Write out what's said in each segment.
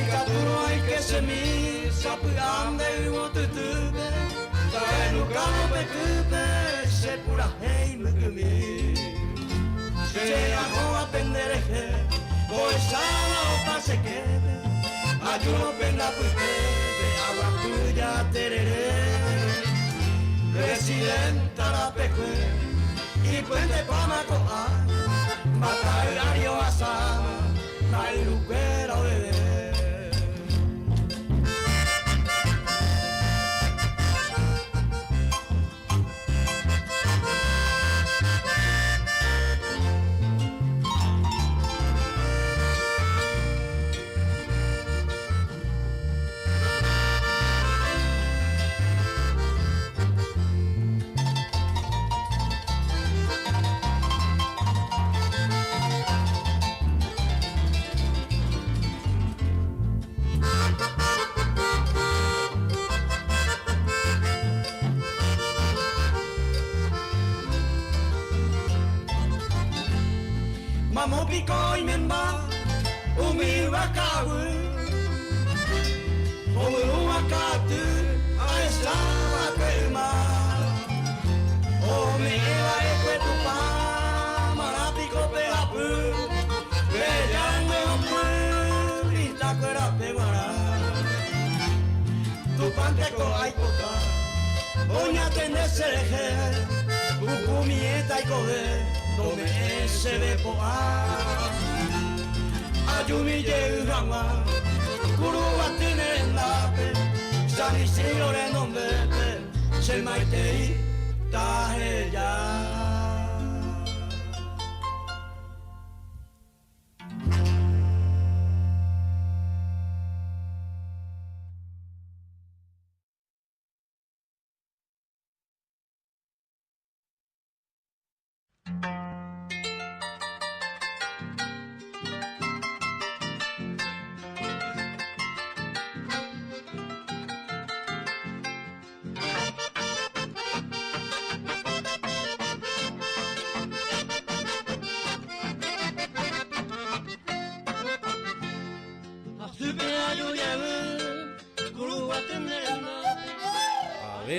Katuru ai que se mi sapuande uo tutube Tae no kano pe tupe se pura hei mukumi Se aho a pendereje Koe sana o pase kebe Ayuno penda puitebe Agua tuya tereré Presidenta la pecue Y puente pamacoa Matagario asama Mairuquera bebé Mamo pico y memba, umi wakawu Omu wakatu, aesa wakema Ome ewa ekwe tupa, marapico peapu Peyame opu, itakwera pewara Tupanteko aikoka, oña tendesereje Ukumi eta ikoge Tome ese de poa Ayumi yeugama Kuru wa tenendape Sani shirore nombete Selmaitei taheya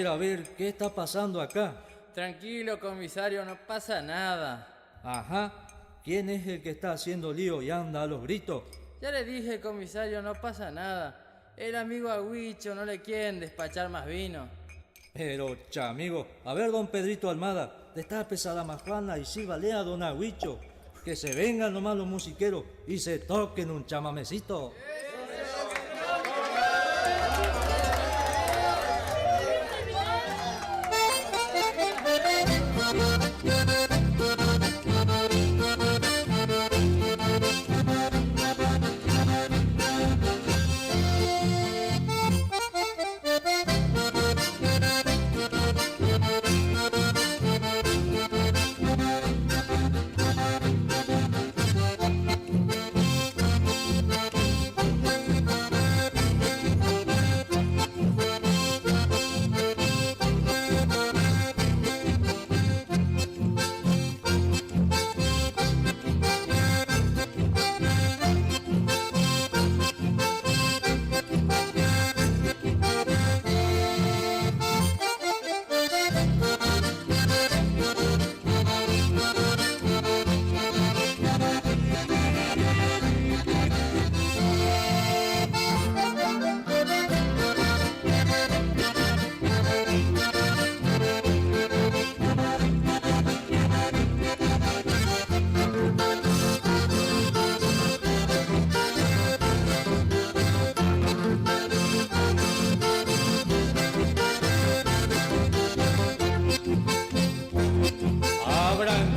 A ver, ¿qué está pasando acá? Tranquilo, comisario, no pasa nada. Ajá, ¿quién es el que está haciendo lío y anda a los gritos? Ya le dije, comisario, no pasa nada. El amigo Agüicho no le quieren despachar más vino. Pero, chamigo, a ver, don Pedrito Almada, destape a la majuana y síbale a don Agüicho. Que se vengan nomás los musiqueros y se toquen un chamamecito.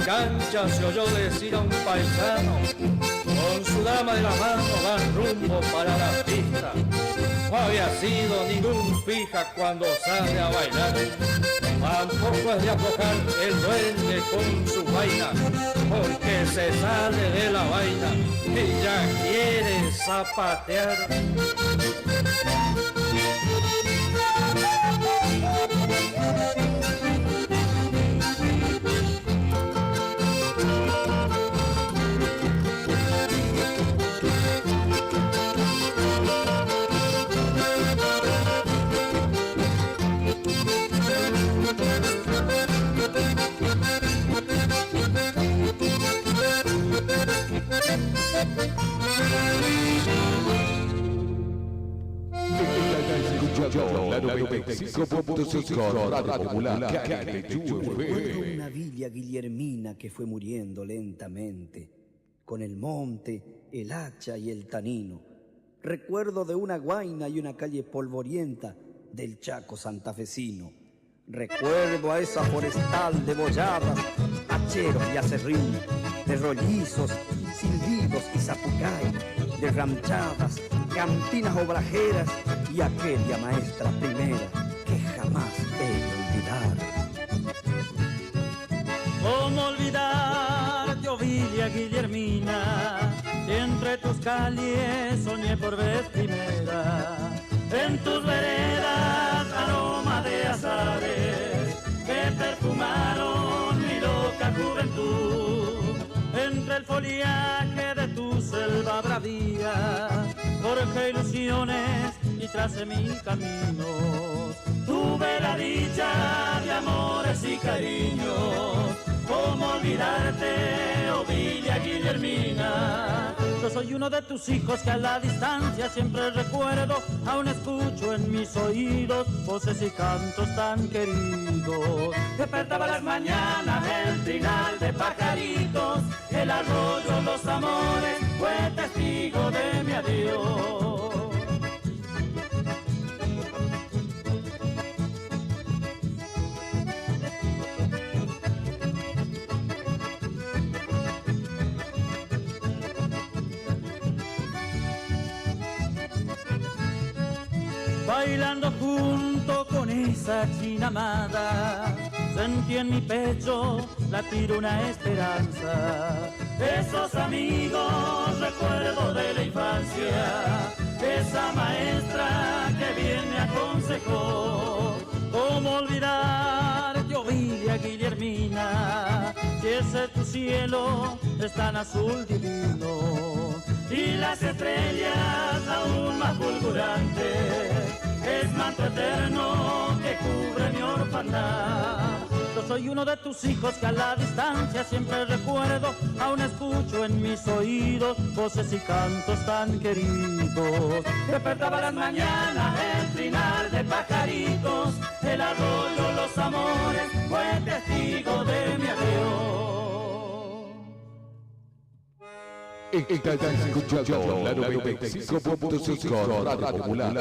Cancha se oyó decir a un paisano, con su dama de la mano van rumbo para la pista. No había sido ningún fija cuando sale a bailar, tampoco es de aflojar el duende con su vaina, porque se sale de la vaina y ya quiere zapatear. La 95.5 Radio Popular Recuerdo una villa guillermina que fue muriendo lentamente, con el monte, el hacha y el tanino. Recuerdo de una guaina y una calle polvorienta del Chaco santafesino. Recuerdo a esa forestal de boyadas, hacheros y acerrín, de rollizos, silbidos y zapucay, de ranchadas, cantinas obrajeras y aquella maestra primera que jamás he de olvidar. ¿Cómo olvidar yo Villa Guillermina? Y entre tus calles soñé por vez primera. En tus veredas aroma de azares que perfumaron mi loca juventud. Entre el foliaje de tu selva bravía forjé ilusiones y tracé mil caminos. Tuve la dicha de amores y cariños. ¿Cómo olvidarte, oh Villa Guillermina? Yo soy uno de tus hijos que a la distancia siempre recuerdo. Aún escucho en mis oídos voces y cantos tan queridos. Despertaba las mañanas el trinal de pajaritos. El arroyo, los amores, fue testigo de mi adiós. Bailando junto con esa china amada, sentí en mi pecho latir una esperanza. Esos amigos recuerdo de la infancia, esa maestra que bien me aconsejó. ¿Cómo olvidar yo Villa Guillermina? Si ese tu cielo es tan azul divino y las estrellas aún más fulgurantes, es manto eterno que cubre mi orfandad. Yo soy uno de tus hijos que a la distancia siempre recuerdo. Aún escucho en mis oídos voces y cantos tan queridos. Despertaba las mañanas el trinal de pajaritos. El arroyo, los amores, fue testigo de mi adiós. Estás escuchando la 95.5 Radio Popular.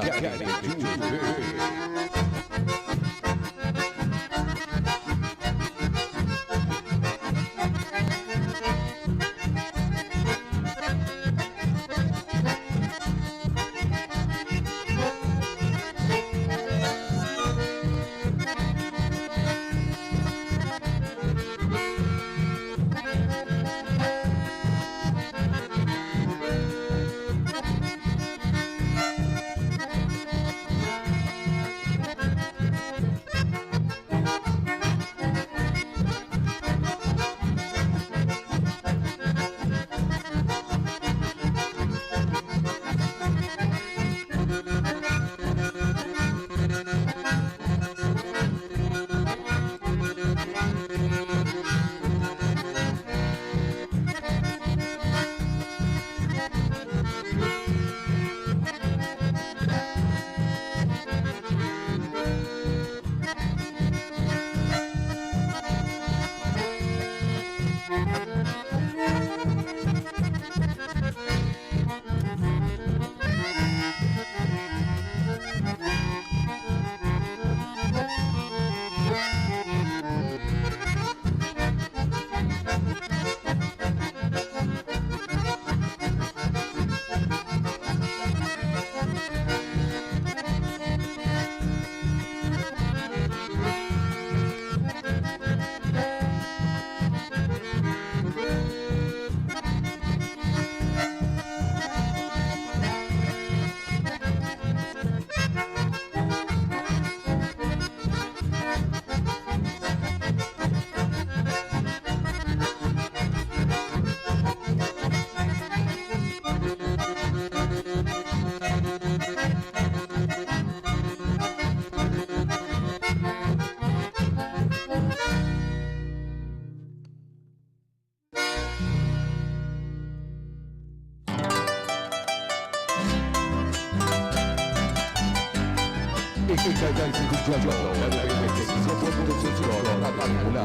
Estás escuchando la 95.5 Radio Popular.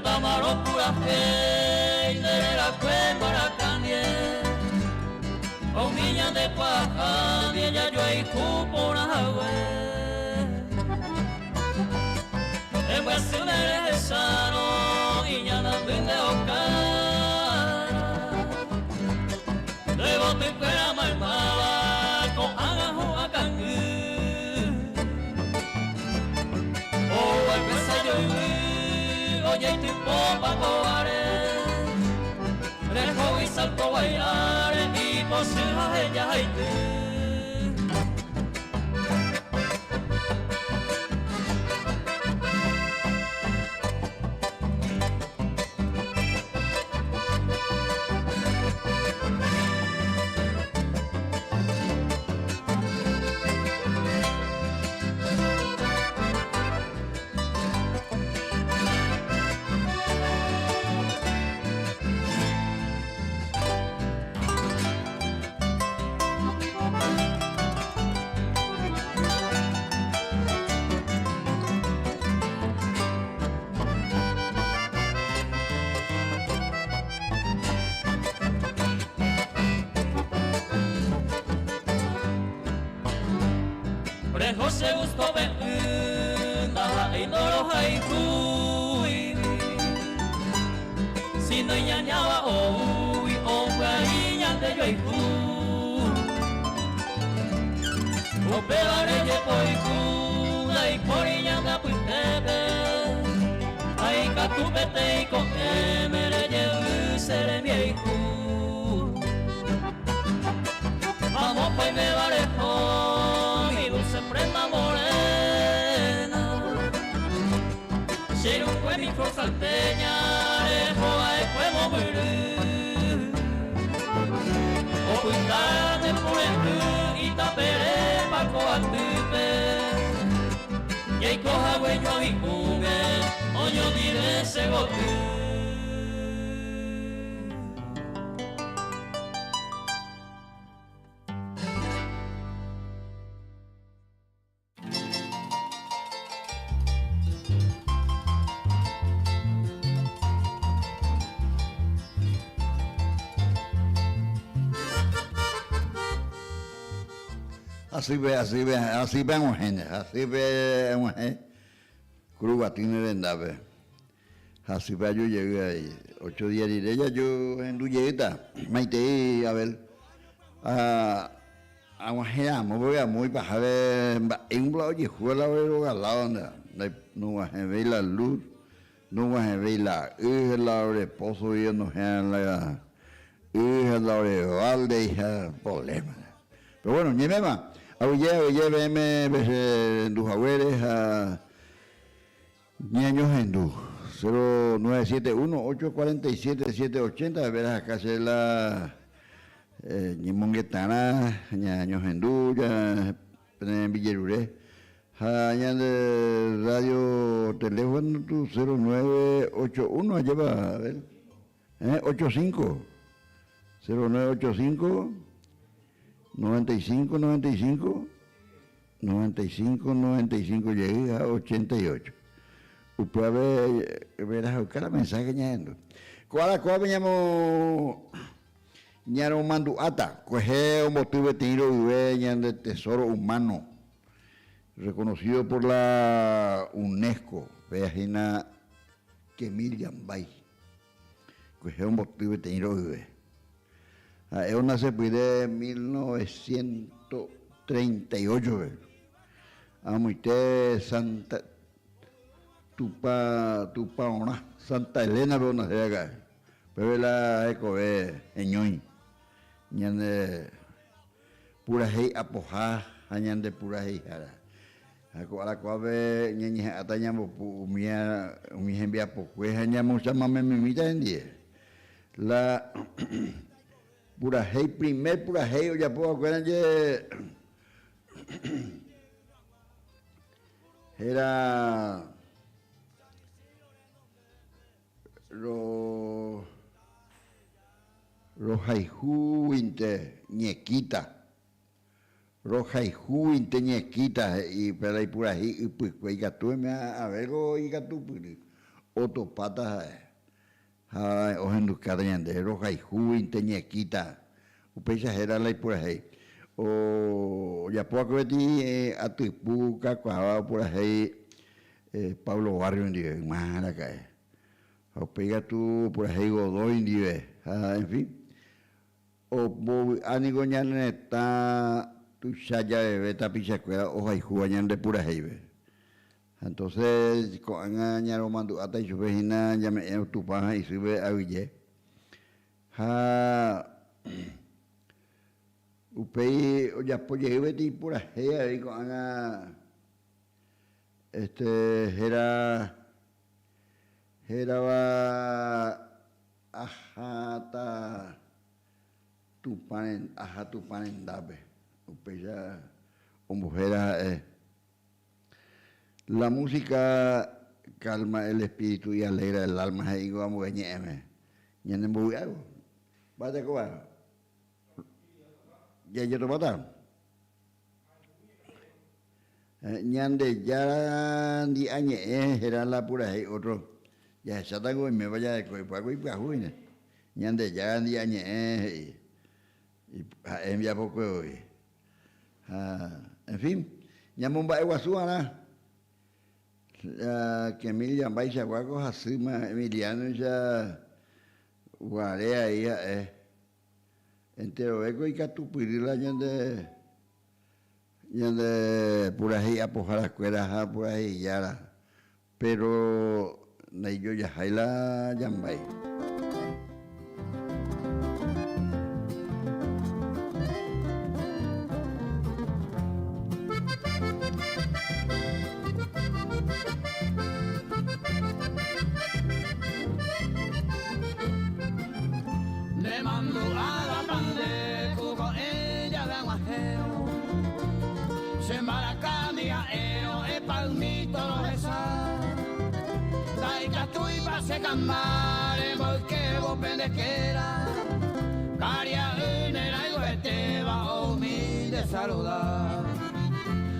Tamaro pura fe de la cueva candie o niña de paja de ella yo hay por agua en cuestión de sano y ya no vende ocara luego te fuera malmada con agajo a cangú o el pesayo oye tu popa coare rejo y salto bailar y posea ella y José Gusto Benda y no los hay fui si no ñañaba hoy o guariña de yo hay o pegaré de poicuda y poriña da puitepe ay catupete y con emere lleve seré mi hijo vamos pa' y me barejo dulce prenda morena ser un buen mi flor salteña dejo a fuego morir o cuidarte por el y tapere pa' coatupe y hay coja huello a mi cume o yo diré ese gotu. Así ve un gente, Cuba tiene vendave. Así ve yo llegué ahí, 8 días de ella yo en Duyeta, Maite, a ver, a un gente, voy a muy para ver, en un lado y juega la lado, no vas a ver la luz, no vas a ver la hija, la de esposo y no la hija, la de valde, hija, problema. Pero bueno, ni me va. Oye, veme, tus abuelos a Ñaños Hindú, 0971-847-780, verás acá se la Ñimonguetana, Ñaños Hindú, ya en Villeruré, allá de radio teléfono tu 0981, allá va, a ver, 85, 0985. 95, llegué a 88. Usted verás que la mensaje ñando. ¿Cuál me llamo ñaro manduata? Coge un motivo tiro de tesoro humano, reconocido por la UNESCO, página que Miriam Bay. Coge un motivo tiro es una se de 1938. Amo usted Santa Tupaona, Santa Elena, pero no sé acá. Pero la eco en ñoy. Ñande pura hei apojá, ñande pura hei jara. la cuave ñeñe atañamo umia envia poco ñamo chamame mimita en die la pura hey primer pura hey ya puedo acuerdan que era los haihu inte ñequita roja y juinte ñequita y pero y pura y pues gatu me a vergo y gatu otro patas o en buscar de roja y juinte ñequita upecha era la y pura ahí o ya poco de a tu puca cuava por ahí Pablo Barrio en día más acá o pega tu por ahí Godoy en día en fin o anigo ñaneta tu chaya bebé tapichacuera o hay jugañan de pura heibe entonces con añaro mando hasta y su vecina ya me tu paja y sube a Ville upei o ya poye beti pura hea ahí con era va ajata tu panen dabe upella o mujeres la música calma el espíritu y alegra el alma y vamos a ñeme ñene muy algo va de coba ya yo te mata ñande ya di añe era la pura y otro ya se tengo y me vaya de coipa y pajuine ñande ya di añe y envía poco hoy en fin, llamo un baile guasuana que Emilia Baixa Guaco Hasima Emiliano ya guarea ella entero eco y catupirila de por ahí apojar la escuela por ahí ya pero yo ya hay la llambay. Mare porque vos pendequera caria unera y gueteba o mi de saludar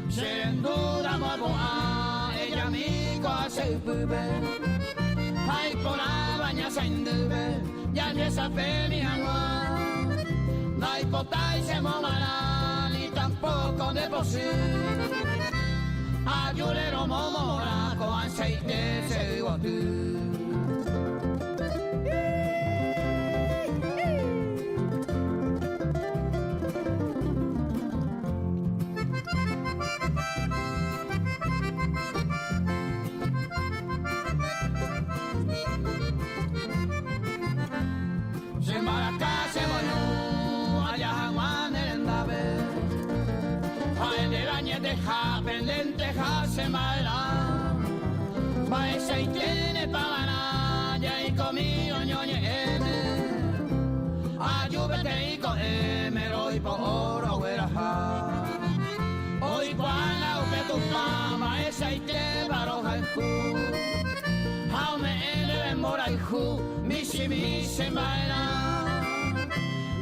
sin duda moa ella amigo hace pube hay por la baña sin dube ya no esa fe mi agua no hay potai se momará ni tampoco de posible ayulero momora con aceite se digo tú. Deja pendiente, se mala. Paese y tiene para ya y conmigo ñoñe. Ayúdate y me lo por oro, güera. Hoy cuando me tu fama, esa y te baroja el ju. Jaume ele mora y ju, mi se mala.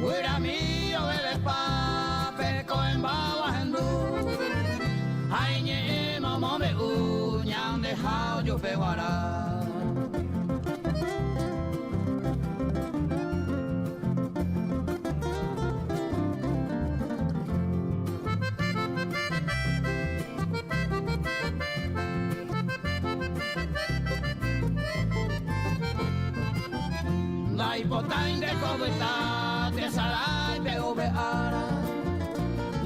Güera mío, el pape con bawa en ay ñe mamo me uñan dejado yo peguara la hipotain de cobeta te salai peobeara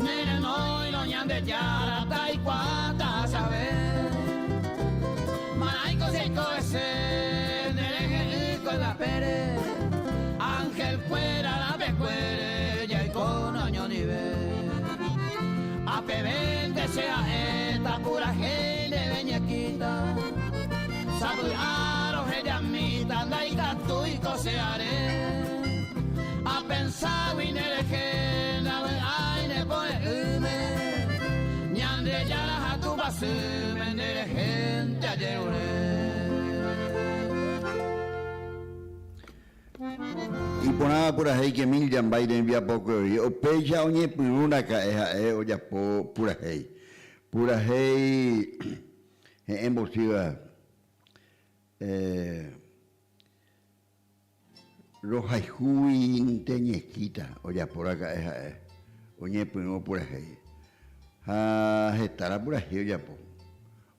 nene no y no ñan de yara tai cuata saber manaico seco ese nene con la pere ángel fuera la pecuere ya y con año nivel a pebente sea esta pura gente beñequita. Sabe aro hejamita, daika tui coseare. A pensar en el que la aire pone hume. Ñande ya la tu basume de gente ayer. Y ponaba por ahí que mil jambay de envía poco o peja oñe puruna caeja o ya po pura hey en bolsiva roja y juin teñesquita o ya por acá es oñe pura hey estará pura hey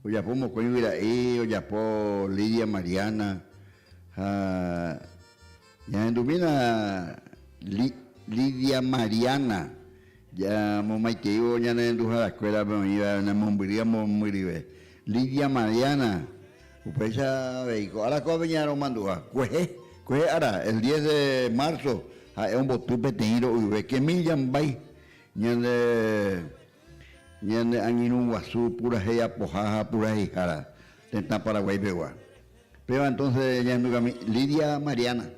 o ya po mocoño mira o ya po Lidia Mariana ya en Dumina Lidia Mariana ya momaiteo ya en la escuela pero iba en Mombiríamos muy libre Lidia Mariana upecha veico ahora cómo venían mandua cueje ahora el 10 de marzo es un botupe tenido y que millan bay ñande añinu guasú pura heya pojaja pura hijara tenta Paraguay begua pero entonces ya en Lidia Mariana.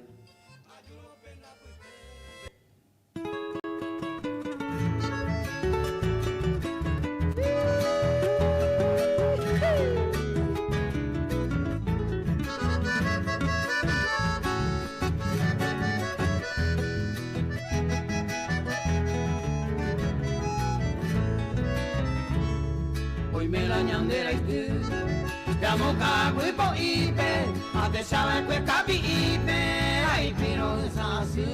Muy po ipe, a te sabe que capi ipe, ay pero es así.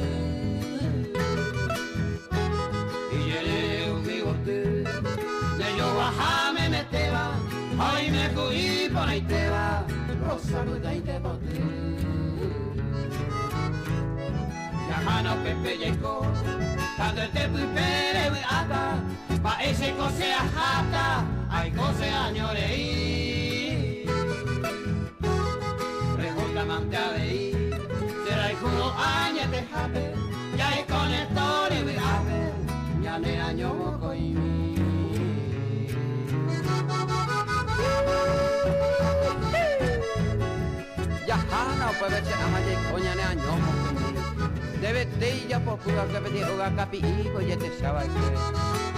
Y llegué un bigote, de yo bajame me te va, ay me fui por ahí te va, rosa ruta y te boté. Yajano pepe llegó, cuando te fui pere ata, pa ese cose a jata, ay cose a ñoreí. Amante a veí, será el juro años de jape, ya es con esto de ver, ya ne año moco y mi. Ya hana puede ser amaye coña ne año moco y mi. Debe te ya por pura que pedir oga capi y ya te sabe que.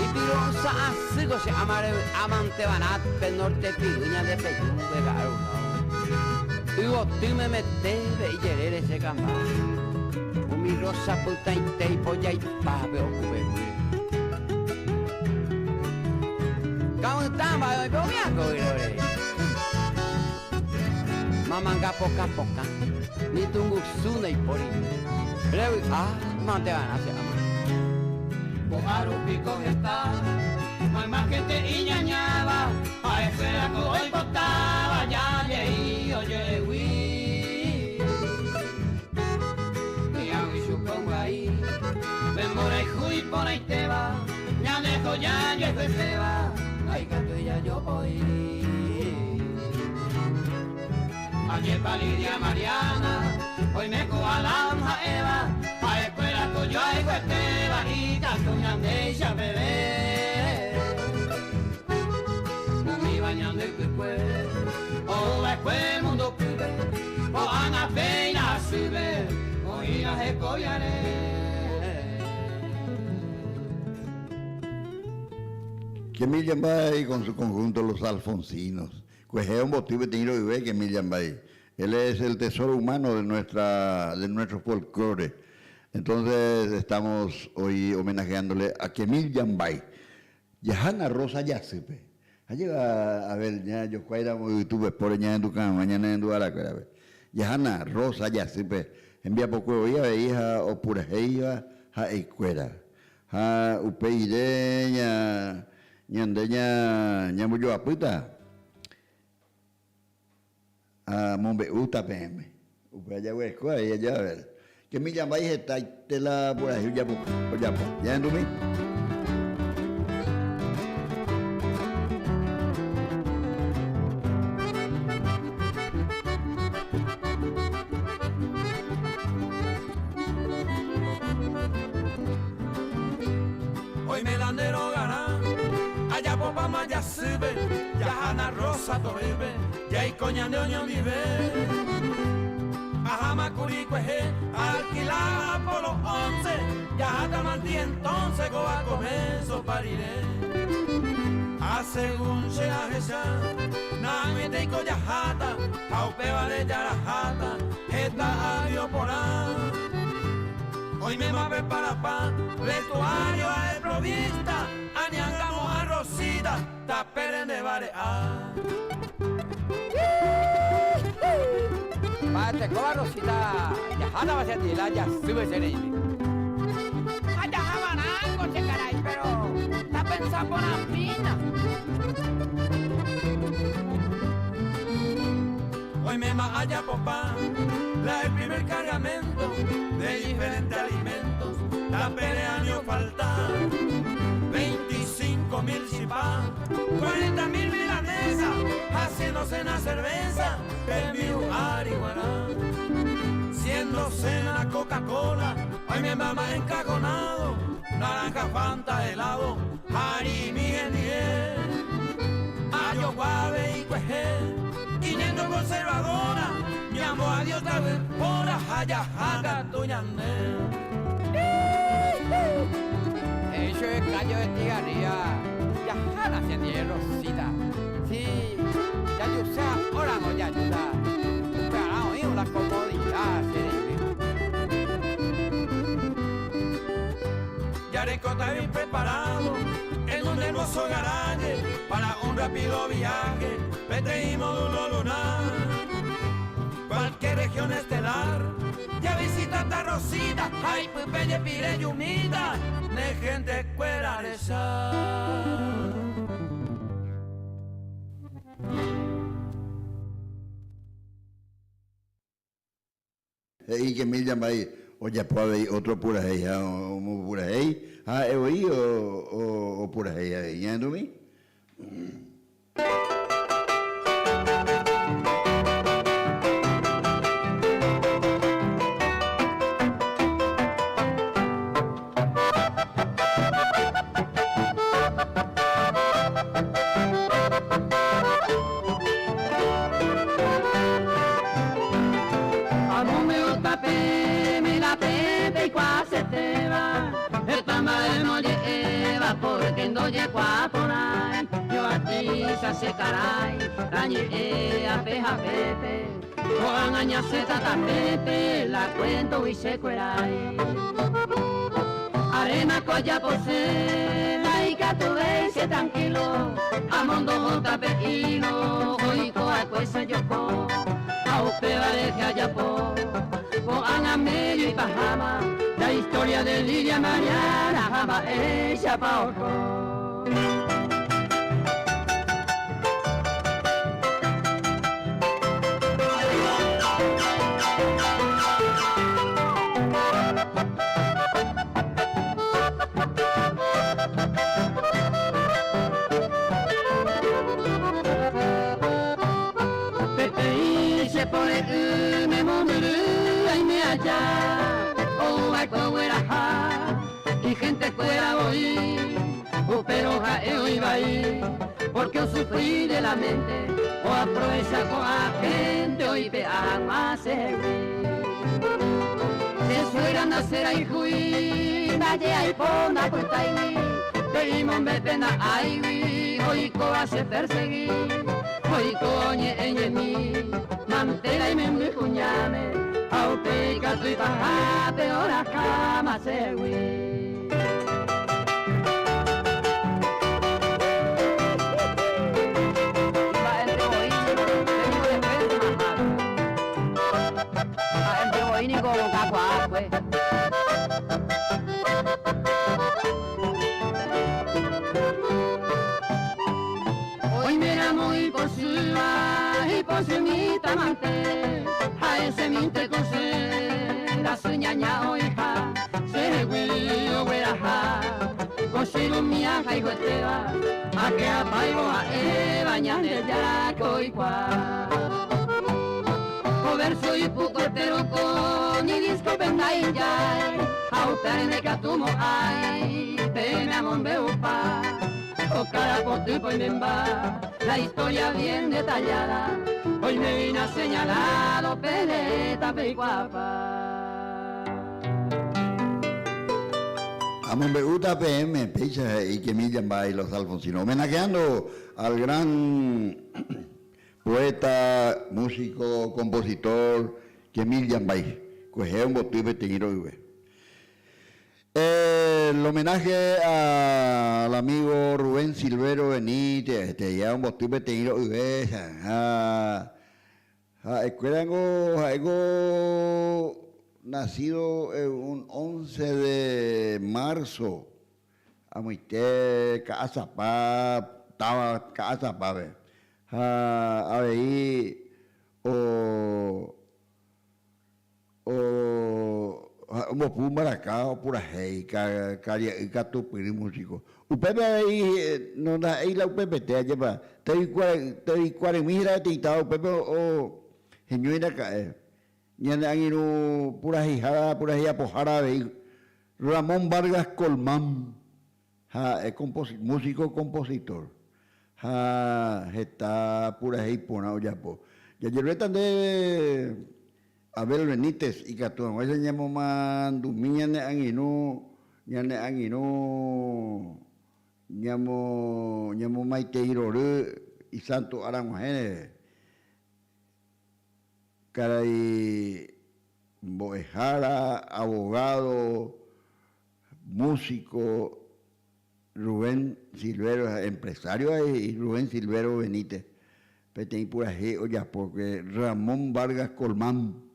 Y pirosa asigo se amante banat pel norte piruña de peyú de garo. Hugo, tú me metes y llegué ese cama. Mi rosa puta y te y polla y pape o cube. ¿Cómo estamos? Hoy voy a coger. Mamanga poca. Ni tu musuna y por ahí. Pero, mante van a hacer amor. Bojaro pico está, no hay más que te iñañaba. A espera que hoy botaba, ya llegué, oye, güey. Y a mi chupongo ahí, ven por ahí, juy, por ahí te va. Ya dejo, ya yo se va, ay, canto y ya yo voy. Ayer pa' Lidia Mariana, hoy me coja la hoja Eva. A escuela que yo hay te va y canto y ande y ya bebé. Bañando el o después el mundo pibe, o ana pena sube, o iras escoyaré. Que Miriam Bay con su conjunto Los Alfonsinos, pues es un botivo tenido y ve que Miriam Bay, él es el tesoro humano de nuestro folclore. Entonces estamos hoy homenajeándole a Kemil Yambay, Yahana Rosa Yacepe. Llega a ver, ya yo cuida muy YouTube por ya en tu cama, mañana en tu ala, a ver. Yahana Rosa Yacepe, envía poco ya veía o pura ella a escuela. Ha upeide ña muyo aputa. A mombe uta pm. Upe ya ve escuela y ya ver. Que mi llamáis está te la por ahí ya en tu mi. Hoy me dan de no ganar, allá por Pama ya sube, ya satoribe, ya y coña de oño vive. Ajama curicueje, alquilada por los 11, ya hasta Martí entonces go a comer sopariré. A según se la gesa, na mi te coya jata, aupe vale ya la jata, esta adio por ahí. Hoy me va a ver para pan, vestuario a provista, añangamos a Rosita, taperen de barear. Pate coba Rosita, ya jana va a ser tila, ya sube seré. Allá jabanango, che caray, pero está pensando en la mina. Hoy me va allá papá, la el primer cargamento de diferentes alimentos, la pelea año falta, 25.000 chipá, 40.000 milanesas, haciéndose en la cerveza, el mío arihuana, siendo cena Coca-Cola, hoy me mama encajonado, naranja, fanta, helado, harimi en ayo guave y cuejé, yendo conservadora, mi amo a Dios tal vez por allá haga tu ñande. Eso es callo de tigaría, ya jana se tiene Rosita. Sí, ya yo sé, ahora no ya ayuda. Pero oír la comodidad, Yareco está bien preparado en un hermoso garaje para un rápido viaje. Vete y módulo lunar, cualquier región estelar, ya visita esta Rosita, ay, pues belle pire yumita, de gente cuera de sal. Y que me llama ahí, oye, puede ir otro pura ahí, o pura ahí, he oído o pura ahí, ¿ya no me? Porque no llegó a por ahí, yo a ti se caray, dañé a peja pepe, o aña se tata pepe, la cuento y se cueray. Arena colla posee, la ica tu veis tranquilo, a mondo monta pequino, hoy coa cuesa yo co, a upe vale que haya po medio y pajama, la historia de Lidia Mariana, jama ella pa' ojo. Pepe y se pone me murmuró y gente fuera hoy, pero jaeo iba ahí, porque yo sufrí de la mente, o aprovecha con la gente, hoy vean más se fuera a nacer ahí, fui, nadie ahí ponda cuenta ahí, pedimos me pena ahí, hoy coa se perseguí, hoy coñe en mí, mantela y me muy cuñame. Aupe gato y paja, peor a cama se güey. Va entre boínico, tengo de frente majado. Va entre boínico con cacuá, pues. Hoy me amo y por su mi tamante. A ese minte considera su ñaña o hija, se huillo hueraja, consigo mi aja y hueteba, a que apaigo a bañan el yaco y cuá. Verso y puco pero con y disco venga y ya, a usted en el catumo ay, pena mon beupa, cara por tu y memba, la historia bien detallada, hoy me vine a señalado, peleta, pecuapa. Amambeuta PM, Pecha y Kemil Yambay, los Alfonsinos, homenajeando al gran poeta, músico, compositor Kemil Yambay, que es un botipe teñiro. El homenaje al amigo Rubén Silvero Benítez, ya un botipe teñiro, algo nacido un 11 de marzo, a Muité, Casapá, estaba Casapá, a ver, mo pu maracá pura rei caria catupiri músico o pepe aí não dá aí lá o pepe te para tem 40 mira tentado o pepe o renyuina cae nyana angino pura hijada pura hija pojara aí Ramón Vargas Colmán é músico compositor está pura rei ponao ya po ya lleveta de Abel Benítez y Catuán, ese llamo mandu miñane angino, llamo Maite Hirorú y Santo Aranguajene, caray Boejara, abogado, músico, Rubén Silvero, empresario y Rubén Silvero Benítez, Petén pura G, oye, porque Ramón Vargas Colmán.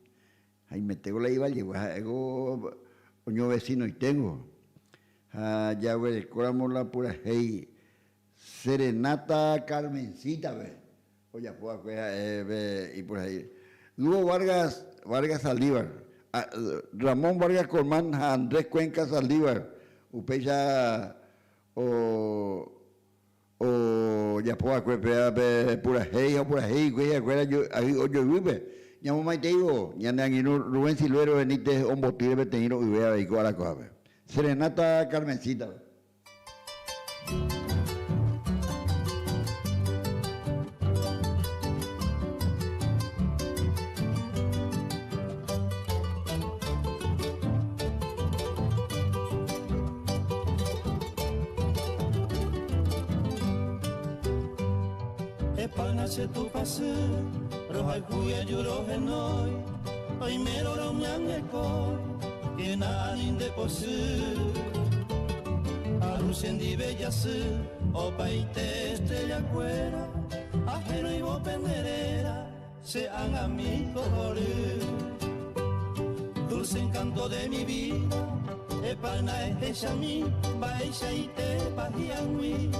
Ahí me tengo la iba, llevo un vecino y tengo. Ya ve, coramos la pura hey. Serenata Carmencita, ve. Oye, pues, y por ahí. Luego Vargas Saldívar. Ramón Vargas Colmán, Andrés Cuenca Saldívar. Upeya ya pues, pura hey, yo vive. Llamo Maiteigo, Ñanangino Rubén Silvero Benítez, Ombotire Beteniro y Vea Beico a la Coave. Serenata Carmencita. Epanache tu pase. Rohai kuya juro henoi, oi mero romang ekoi, que nadie de posu. Alucen di bellasu, o paite estrella cuera, ajeno y bo penderera, sean amigos dulce encanto de mi vida, epana es mí, baisha y te pajiangui,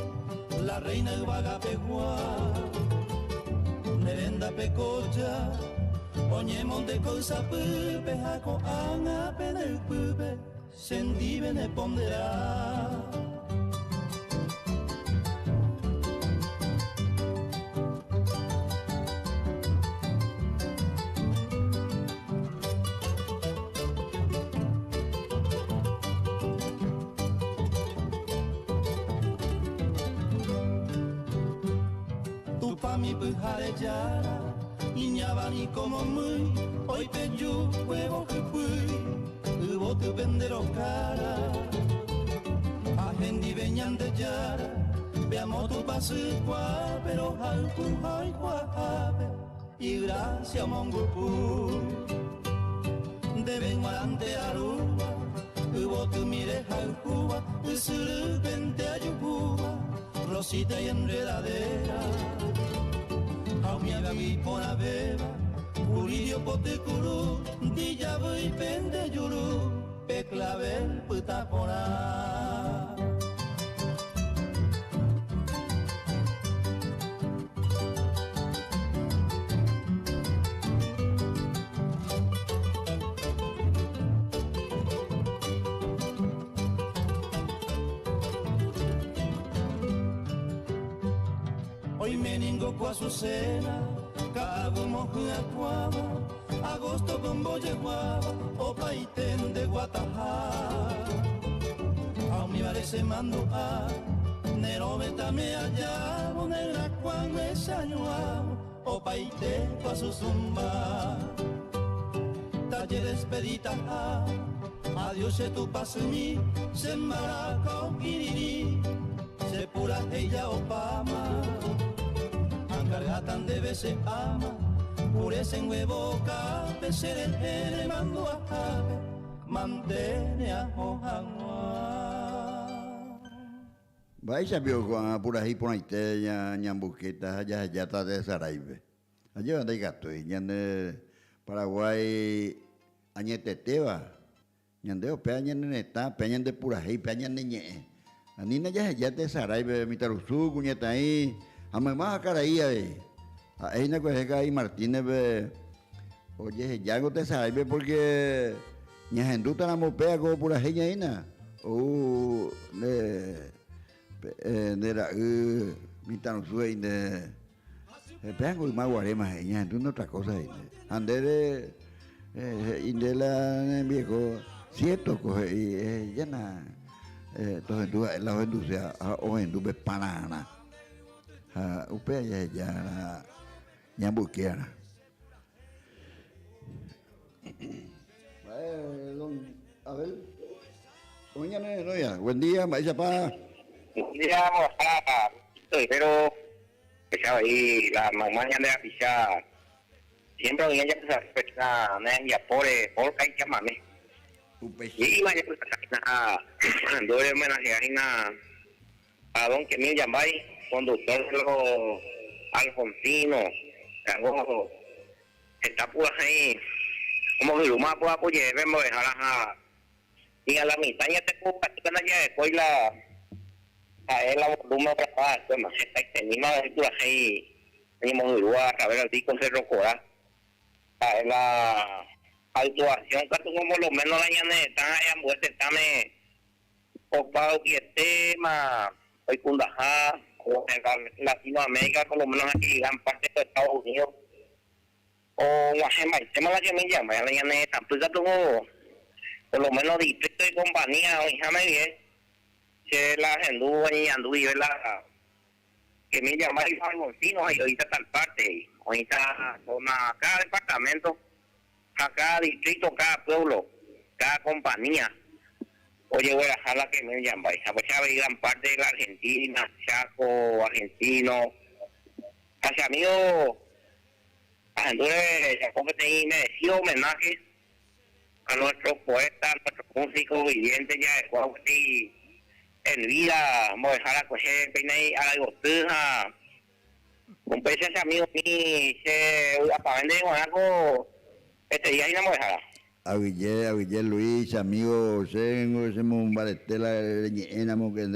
la reina del vagapegua. Merenda pecocha, oñemon de cosa pupe, jaco anga pene pupe, sendi bene pondera. Mi pujare jara, niñaba ni como muy, hoy te yo huevo que fui, hubo tu vendero cara, ajendi veñan de jara, veamos tu paso cual, pero al pujay cuajabe, y gracias mongupu, deben guarante aruba, hubo tu mire al cuba, y surupente ayucuba, rosita y enredadera. Miaga mi pona beba, Uridio pote kuru, Dilla voy pende yuru, Pe clavel puta pona. Hoy meningo con Azucena, cago mojo acuaba, agosto con boyeguaba, o paitén de Guatajá. A mi parece mando a, Nero betame allá, negra cuando es año o paite pa su zumba. Talle despedita, adiós se tu pasumi, se maraca kiriri, se pura ella o pama, ancargatan de veces ama, purece en huevo cape, se le mando a jabe, mantene a hojanua. Vai sabio por ahí por ahí te ñambuqueta ya está de Saraibe. Allí anda y gato y ñande Paraguay añeteteba. Ñande o peña neta, peña de pura ahí, peña neñe. Anina ya de Saraibe mitarusu cuñeta ahí. Ame más caraía ahí. Ahí na cojeca ahí Martínez be. Oye, ya go de Saraibe porque ñajenduta la mopea como pura ahí ñaina. De la mitad suey de pegan con más guaremas ella entonces otra cosa andere de la viejo cierto coge y ya na entonces tú la vendúcia o en tu panana upea ya ñambuqueana a ver oye no ya buen día maíz pa digamos, pero pensaba ahí la mamá ya de la pizza siempre había ya que se respeta ya por que llamarme y iba ya que se doble homenaje a don Kemil Yambay conductor de los alfonsinos está pues ahí como que lo más puedo apoyar vemos y a la mitad ya te puedo practicar ya después la a él la volumen para pagar, pues más está extendiendo la lectura ahí, venimos de a través del disco Cerro Cora, a él la actuación que tuvo por lo menos la llaneta, en muerte también, ocupado que el tema, hoy Cundajá, o en Latinoamérica, por lo menos aquí gran parte de Estados Unidos, o Guajema, el tema la que me llama, la llaneta, pues ya tuvo por lo menos distrito y compañía, oíjame bien, que la hindú y andú y la que me llama el algoncino y ahorita tal parte ahorita toma cada departamento a cada distrito cada pueblo cada compañía oye voy a dejar la que me llama esa pues ya ve gran parte de la Argentina Chaco argentino casi amigo a Honduras ya como te mereció homenaje a nuestros poetas nuestros músicos vivientes ya de Cuauhti en vida, vamos a dejar a coger peine a la gotuja. Un pez ese amigo mío, se apagando de Guanaco, este día y no vamos a dejar. A Guillermo Luis, amigo, se baletela enamo que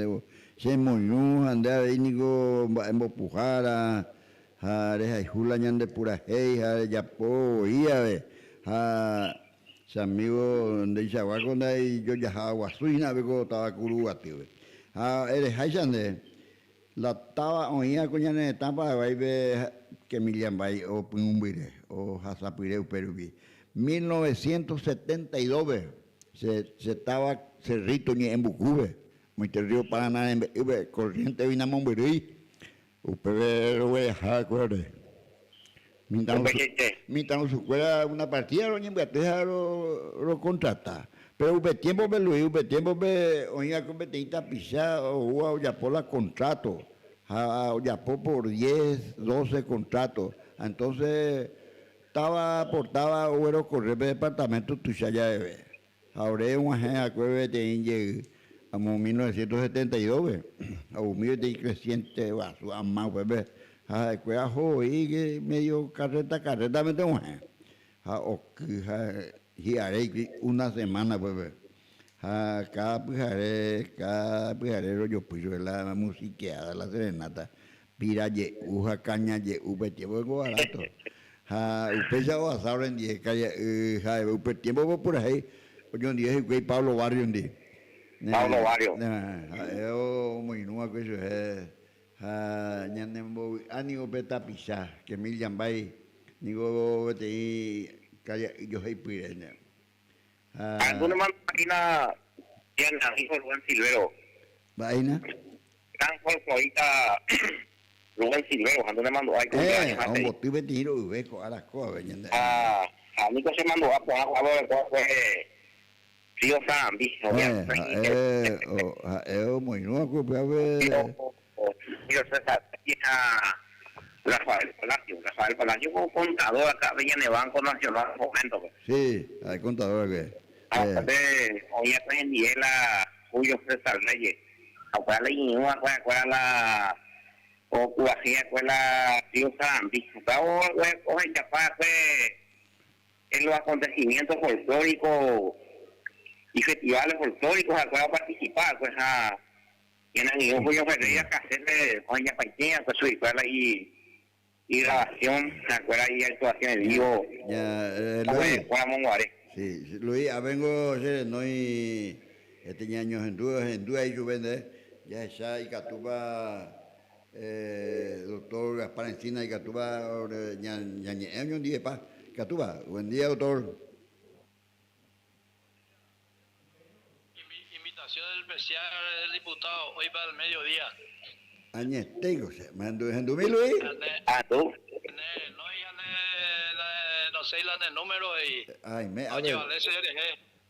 se moñú, andaba ínigo, en Bopujara, a Rejajula, ñande pura hey, a Yapo, Iabe, a se amigo de Chaguaco, donde yo ya Guasuina, veo Tabacurúa, tío. Eres Haishande, la taba oía coñane etapa de que Milian Bay o Pumbire o Hasapire Perubi. 1972 se estaba cerrito ni en Bucube, muy río Paraná en corriente Vinamombirí, UPB lo voy a dejar, acuérdate. Mientras su escuela una partida lo contrata. Pero el tiempo me lo el tiempo me oiga competita pisar o ya por la contrato, ya por 10, 12 contratos. Entonces aportaba o correr de departamento tu ya de ahora un agente acuérdate de a 1972 a un medio de creciente a más bebé a escuela joven medio carreta me tengo y haré una semana pues cada pijarero yo puse la musiqueada la serenata pira ye uja caña ye upe tiempo barato usted ya va a saber en 10 calle upe tiempo por ahí yo un día que Pablo Barrio un día Pablo Barrio yo muy nuevo que eso es ñanembo ánimo peta pisa que mil llambay digo te yo soy pirena. ¿Alguna máquina tiene hijo Juan Silvero? ¿Vaina? tan folclorista Rubén Silvero, cuando le mandó ahí cumpleaños a un botín de tiro y beco a las cosas, veñende. a Nico se mandó a poner a ver cuál fue Río Zambi, muy nuevo, pues a ver. Río César, Rafael Palacio como contador acá veía en el Banco Nacional en momento. Sí, hay contador que. Aparte, hoy está en Diela, Julio César Reyes. Acuérdate la o Cuajía, escuela Río Zambi. Coge capaz en los acontecimientos folclóricos y festivales folclóricos al cual participar, pues a quienes Julio Ferreira que hacerle con ella paiteña, pues su escuela y grabación, la escuela y actuación en vivo, Luis, Juan Monguare. Sí, Luis, vengo no hay años en duda y yo vende, ya está y catuba doctor Gaspar Encina y catuba año un día pa, catuba, buen día doctor. Invitación del especial del diputado hoy para el mediodía. Añestego, mando en Dumí Luis. Tú. No sé la del número y. Ay, me.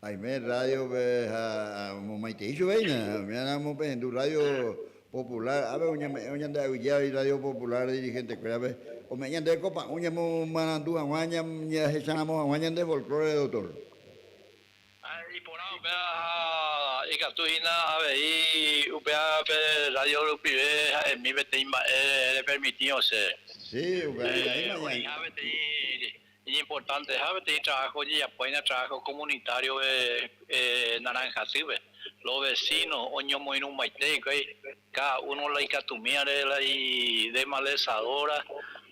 Ay, me radio a Momaiticho, veina. Me andamos en tu radio popular. A ver, uña de Aguillar y radio popular dirigente, creo. O me de copa, uña manandú, aguaña, ya echamos aguaña de folclore, doctor. Y por ahora, y Catuina, a ver, y UPA, radio privé, mi veteima, le permitió ser. Sí, y importante, ¿sabes? Trabajo y apoyo trabajo comunitario Naranja Sirve. Los vecinos, oño muy no maite, cada uno la icatumía de malezadora,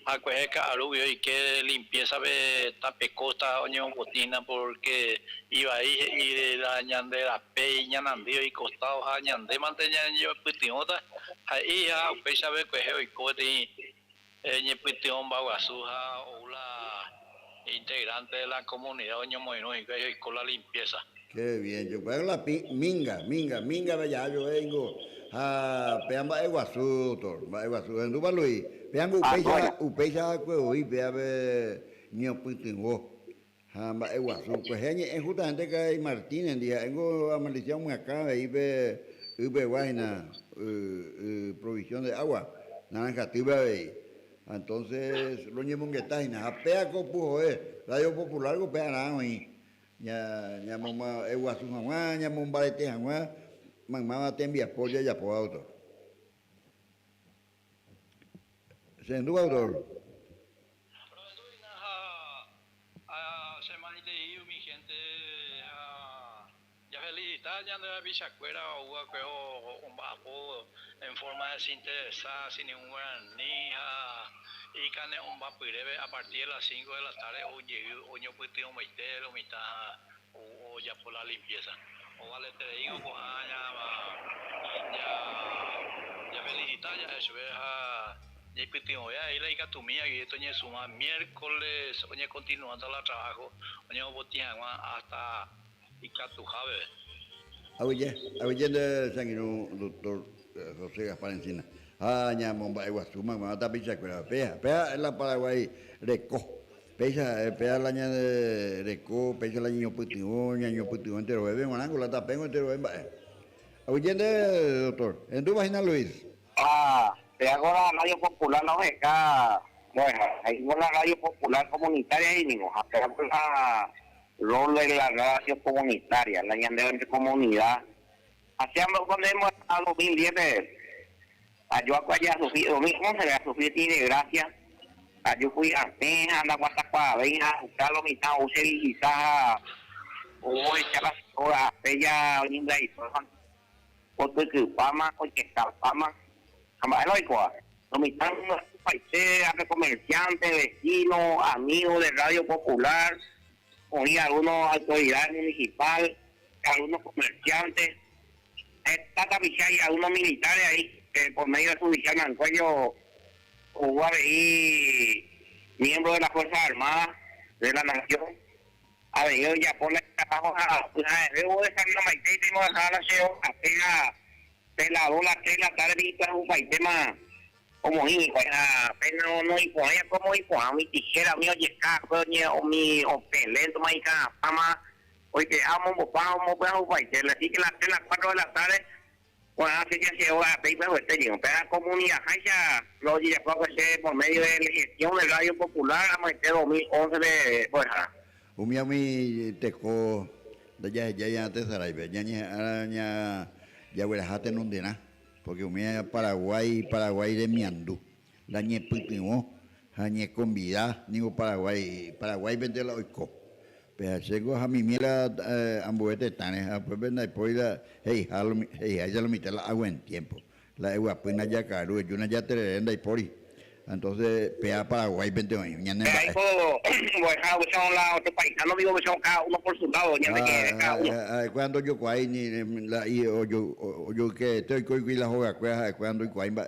acueca aluvio y que limpieza de tapecosta, oño botina, porque iba ahí y la ñande la peña, nandío y costado, ñande mantenía yo putiota, ahí ya, pesa ve que hoy cote, ñeputión baguazuja o la integrante de la comunidad Oño Moino y con la limpieza. Qué bien, yo pego la minga, ya yo vengo a peamba Eguazú, doctor, Eguazú, en Duba Luis, peamba upeisa cuevoí, peamba ño putingo, hamba Eguazú, pues es justamente que hay Martínez, día, vengo a maldición acá, ahí ve guayna, provisión de agua, naranja tiba ahí. Entonces, lo llevo que está en la pea copujo, radio popular, que pea nada ahí. Ya mamá, Eguazú, mamá, ya mamá, balete, mamá, mamá, te envía por ya por auto. ¿Se enduva, autor? Ya de la bisacuera o un bajo en forma desinteresada, sin ninguna nija, y cane un breve a partir de las 5 de la tarde, o yo pues tengo maitero, mitad, o ya por la limpieza. O vale, te digo, pues ya felicitar, ya eso es ya pues tengo ya, y la hija tu mía, y esto ya suma miércoles, oye, continuando el trabajo, oye, botín hasta y catujabe. Oye, de sanguino, doctor José Gaspar Encina. Ya momba Eguazú, mamá, está picha, pea, es la Paraguay, reco. Pea la ña de reco, pesa la ño putigón, entero, bebé, manango, la tapengo entero, bebé. Oye, doctor, ¿en tu página, Luis? Te hago la radio popular, no es acá, bueno, hay una radio popular comunitaria y mismo, pero la rol de la radio comunitaria, la ñandeo entre comunidad. Hacíamos cuando hemos a 2010, yo haya sufrido, lo mismo se le ha sufrido y de gracia. Yo fui a Peja, anda Guatapá, venga a buscarlo, mitad, o se quizás, o echar las horas, ella, linda y todo. Porque que Pama, porque está Pama, jamás lo hay cual. Lo mitad, países, comerciantes, vecinos, amigos de Radio Popular, oí algunos autoridades municipales, algunos comerciantes, está tapichada y algunos militares ahí, que por medio de su visión al cuello hubo ahí miembros de las Fuerzas Armadas de la Nación, ha venido ya por la trabajo a debo de salir a Maite y tengo que dejar la CEO, apenas las 2, las 3 de la tarde y para un tema como hijo, pero no hijo, como hijo, a mi tijera, mi oye, o mi opelento, maica, pama, hoy te amo, papá, amo, pues, así que las 3, las 4 de la tarde, bueno, así que se va a pedir, pero la comunidad, ya lo ya por medio de la gestión del Radio Popular, a este 2011 de, pues, mi teco, ya te sarai, ya huele a tener un día, porque Paraguay de Miandú, la ñe pipimó, la ñe convidada, digo Paraguay vende la oico. Pero llego a mi mira ambuete tan, pues venda y por la, ya lo mitad la agua en tiempo. La agua pues ya caro, yo una ya te y por ahí. Entonces, pea Paraguay 20 años. Otro paisano digo que son cada uno por su lado. Cuando yo cuay ni yo que estoy con la joga cuando cuay va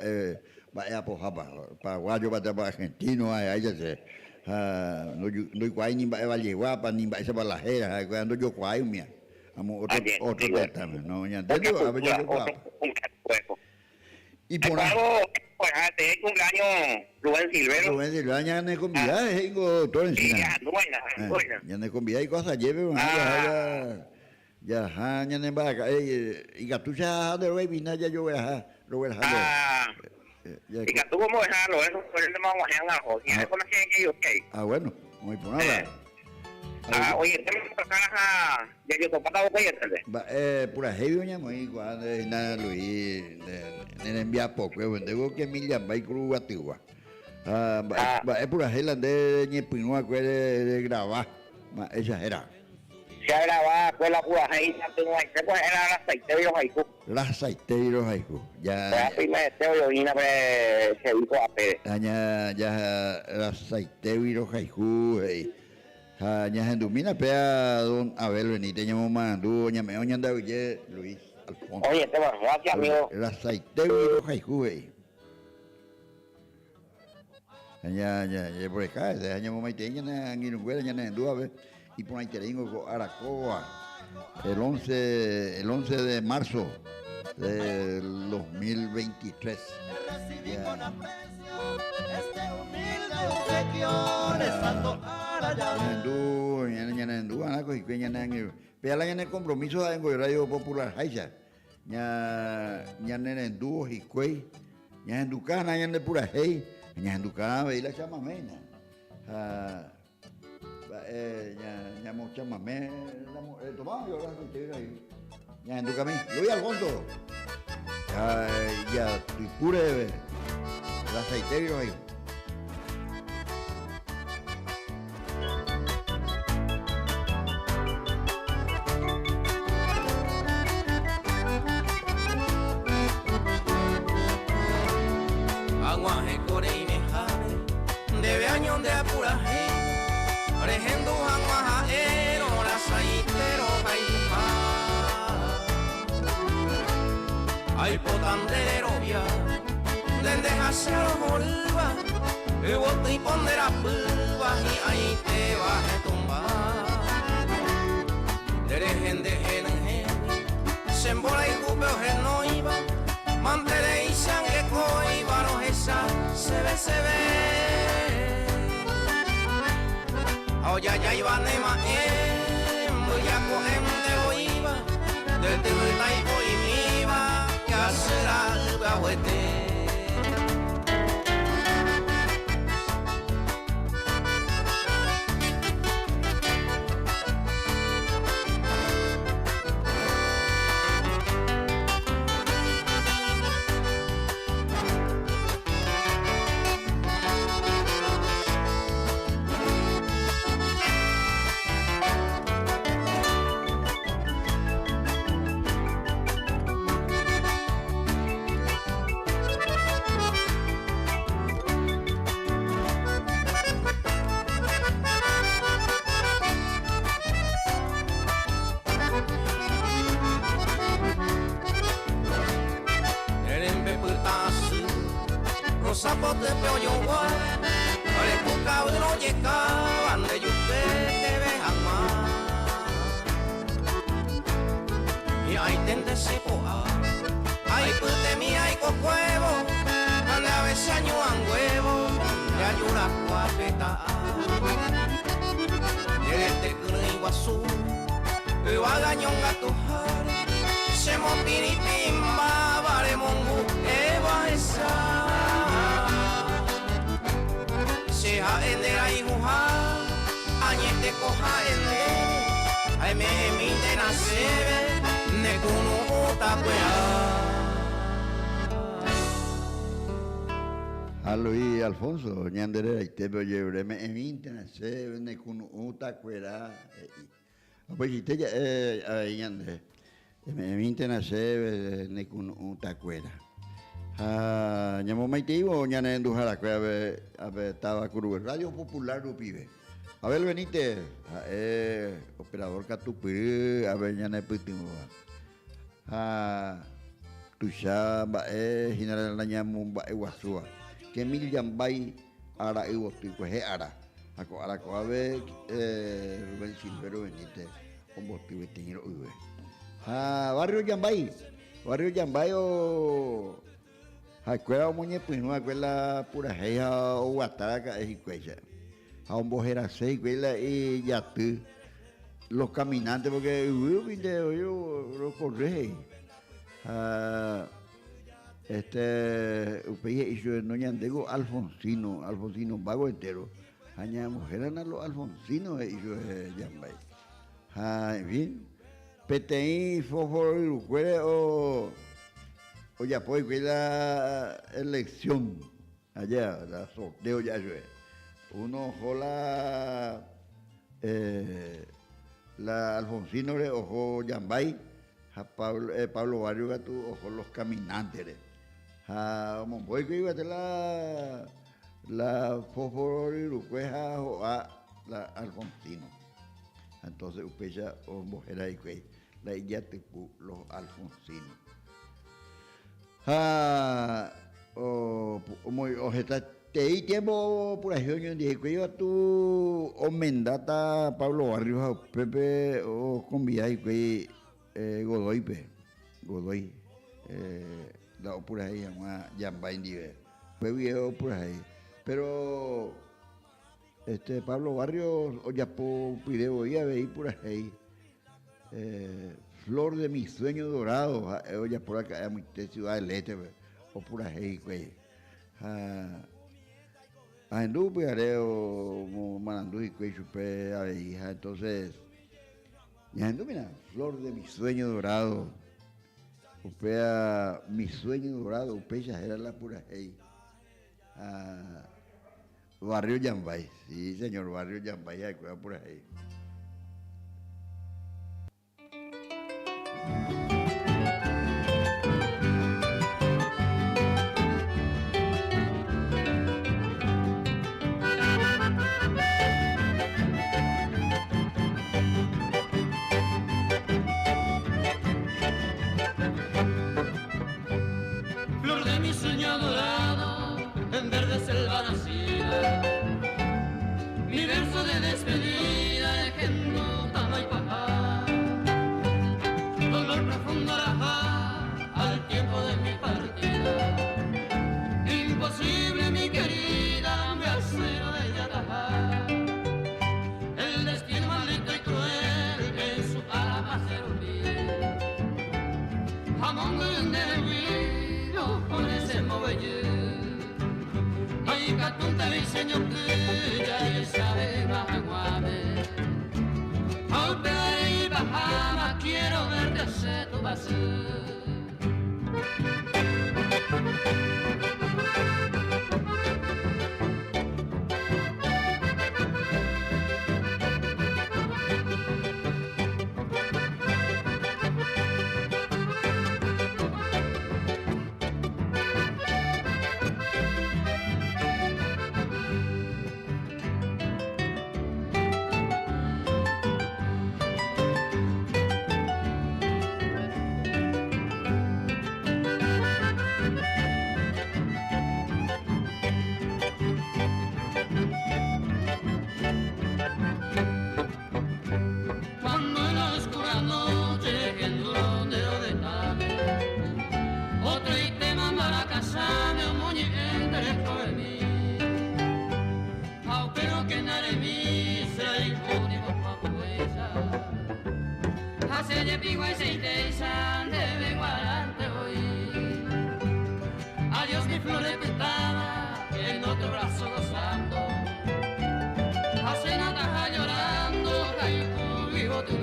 a pojapa paraguayo para argentino ahí ya sé no cuay ni va a llevar ni va a esa balajera cuando yo cuay mía amo otro también no ya y por pues este cumpleaños Rubén Silvero. Ya ne convidada, tengo todo encima. Ya ne convidada y cosas lleve, ya ne va y gatucha de hoy vina ya yo lo voy a dejar. Y que tú cómo dejarlo, eso por el vamos a algo. Y eso no sé qué yo bueno, muy por nada. Oye, tenemos que pasar ya yo topado con ella. Por ahí doña muy cuando nada Luis ne envía poco, digo que Emilia va y cruz atigua. Es por ahí la de Ñepinua de grabar, exagera. Se ha grabado pues la pura ahí, pues era la aceite y los haiku. La aceite y los haiku. Ya. La primera yo vine pues se dijo a Pérez. Ya la aceite y los haiku. Ya hendumina pea don Abel Benítez llamo mandu doña me oña de Luis Alfonso. Oye, te va, gracias amigo. El aceite y los haiku. Ya por acá, ya llamo maiteña na ngirunguera ya na endua ve y por ahí tengo Aracoa el 11 de marzo del 2023. Pero ya compromiso de Radio Popular Haisha. Ya nendu hikwei. Ya endukana ya pura hey. Ya endukana ve la chamamena. Ya mo chamame, tomamos yo la tira ahí. Ya endukami. Luis Alfonso. Ya pure la aceitero ahí. Ay, potandero via, desde hacia los volva, y vos te pondrás pulva y ahí te vas a tumbar. Derejen de gen, se embora y cupe o no iba, mantere y sangre coiba, no esa, se ve. Oya ya iba nema, voy a coger de oiva, del tibita y voy mi iba. Será el bahuete. Sapos de peoño guay, parezco cabrón llegaban de usted te vejan más. Y ahí tende se poa, ahí Magañonga tuhare Semo piripimba Vare mongu eva esa Seha endera ihuha Añete koha ende Aime emite na sebe Nekunu utakwea Luis Alfonso, ñandere itebe oye me emintena se ne kun uta kwera. Pues ite ñande. Me emintena se ne kun uta kwera. Ñamo maitivo ñane endujara kwera ave taba kuru Radio Popular do pibe. Abel Benítez, operador Catupiri, ave ñane pitimo. Tusha bae general ñamu bae wasua. Que mil yambay ara y botico he ara. Ara coave Rubén Silvero Benítez con botico teñero uve. Barrio Yambay o escuela moñe pino escuela pura heja o guataca es cuella. A un bojera seis escuela y ya tú los caminantes porque yo lo corre. Upeye hizo no ñandego Alfonsino vago entero. Aña mujeres a los Alfonsinos hizo Yambay. En fin, PTI, fósforo y lucuere o ya pues que la elección allá, la sorteo ya yo. Uno jola la Alfonsino le ojo Yambay, a Pablo Barrio Gato ojo los caminantes. Voy que iba a la fósforo y lucueja o a la Alfonsino. Entonces upecha o mujer y que la ya te los Alfonsinos. O te tiempo por ahí yo dije que iba tu o mendata Pablo Barrios Pepe o convida y que Godoy la por ahí llama Yambay Nive. Fue viejo por ahí. Pero Pablo Barrios o ya por video ya veí por ahí. Flor de mi sueño dorado, o ya por acá en Ciudad del Este o por ahí güey. Andu piareo manandu y que chupe a hija, entonces ya andu mira, flor de mi sueño dorado. Upea mi sueño dorado, upecha era la pura hey. Barrio Yambay, sí señor, Barrio Yambay, hay cuidado por ahí. Flor de mi sueño dorado, en verde selva nacida, mi verso de despedida es que no tama y paja, dolor profundo al tiempo de mi partida, imposible mi querida me acero de ella atajar, el destino maldito y cruel que en su alma se olvida, jamón de con ese movelle, ay, catunta y señor que ya sabe más aguame. pigo ese interesan de vengo adelante hoy. Adiós mi flor de pintada, en otro brazo gozando. Hace nada llorando, caigo vivo tu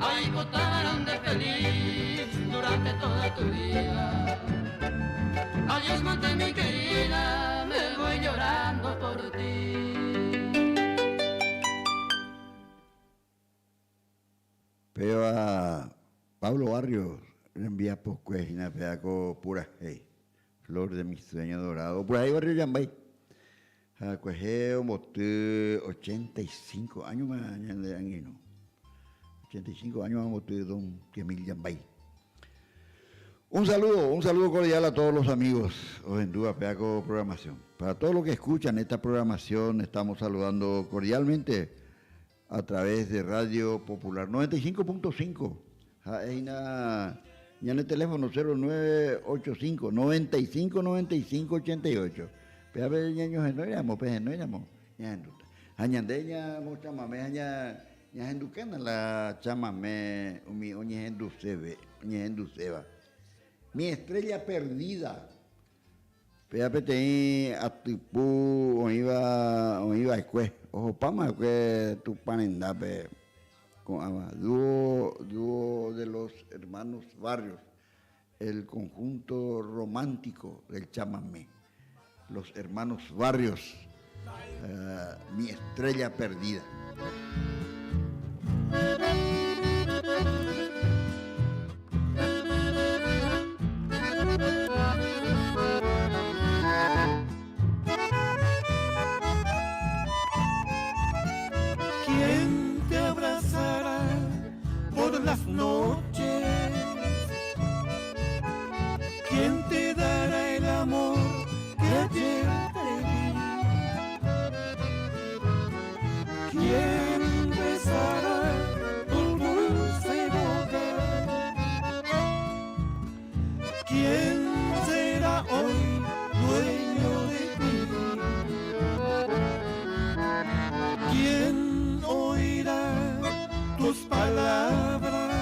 ahí contarán de feliz durante toda tu vida. Adiós, mante mi querida, me voy llorando por ti. Pero a Pablo Barrios le envía poscuejina, pedaco pura hey, flor de mi sueño dorado. Por ahí Barrio Yambay. A cuejeo, moté 85 años más de año. 85 años vamos a don Emil Yambay. Un saludo cordial a todos los amigos Ojendúa Peaco Programación. Para todos los que escuchan esta programación, estamos saludando cordialmente a través de Radio Popular 95.5. Ya en el teléfono 0985 95 95 88. Pero a ver, ñaños, no éramos, pues no éramos. Añandeña, mucha mamé, aña. Ñajenducana la chamame umi oñehenduseba. Mi estrella perdida. Peapete atipu oiba escue. Ojo pama que tu panendape con dúo de los hermanos Barrios. El conjunto romántico del chamamé. Los hermanos Barrios. Mi estrella perdida. ¿Quién te abrazará por las noches? ¿Quién te dará el amor que ayer te di? ¿Quién besará tu dulce boca? ¿Quién será hoy dueño de ti? ¿Quién oirá tus palabras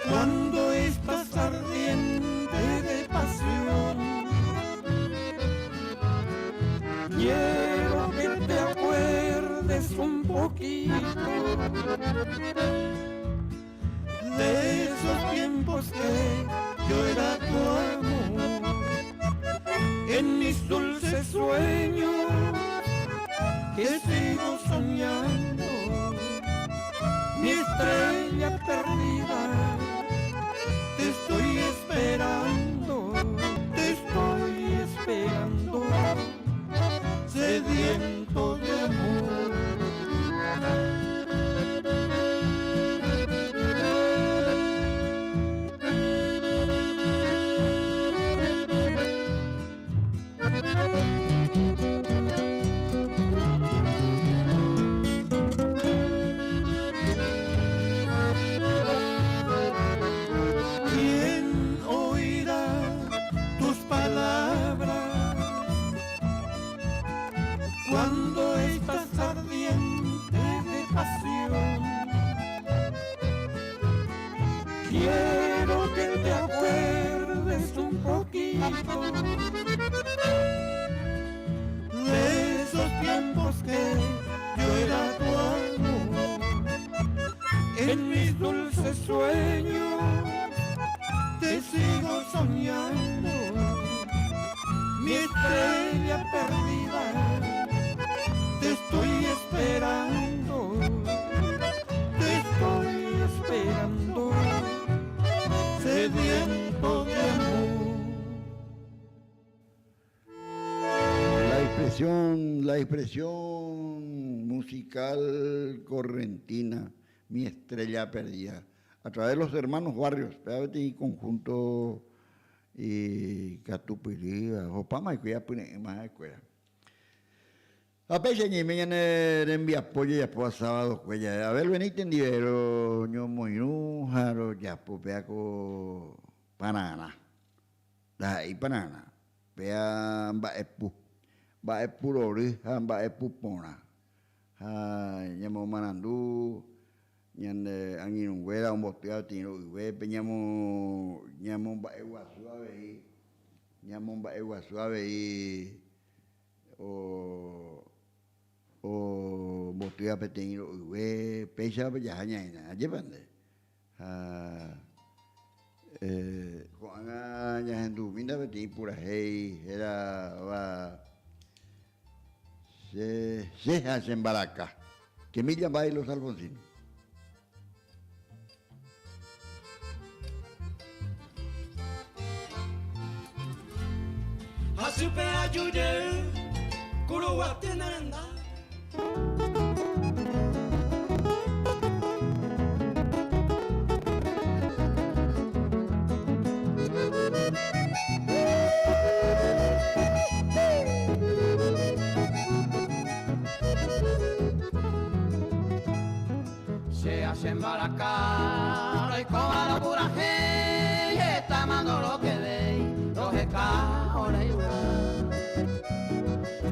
cuando estás ardiente de pasión? Quiero que te acuerdes un poquito de esos tiempos que yo era tu amor. En mis dulces sueños que sigo soñando, mi estrella perdida, te estoy esperando, sediento de amor. ¿Quién oirá tus palabras cuando estás ardiente de pasión? Quiero que te acuerdes un poquito de esos tiempos que yo era tu amor. En mis dulces sueños te sigo soñando, mi estrella perdida, te estoy esperando, sediento de amor. La expresión musical correntina, mi estrella perdida, a través de los hermanos Barrios, y conjunto y Catupilí, Jopama y Cuya más escuela. A pecha ni me envía apoyo ya por sábado cuella. A ver, venite en divero, ñomo y jaro ya por peaco panana. Da y panana. Pea va epu lori, va epu pona. Ñamo Manandú, ñande Anguirunguera, un boteado, tiro Uibe, ñamo Baegua Suave, ñamo Baegua Suave, o boteado peteño Uibe, pecha, pechaña, llevande. Juana Yahendu, minda beti pura hey, era va. Se hacen Baraca, que Milla va y los Alfonsinos. Hasupe ayuye, kuruwa tenanda. Se hacen Baraca, y como la pura gente, está mando lo que veis, los escajones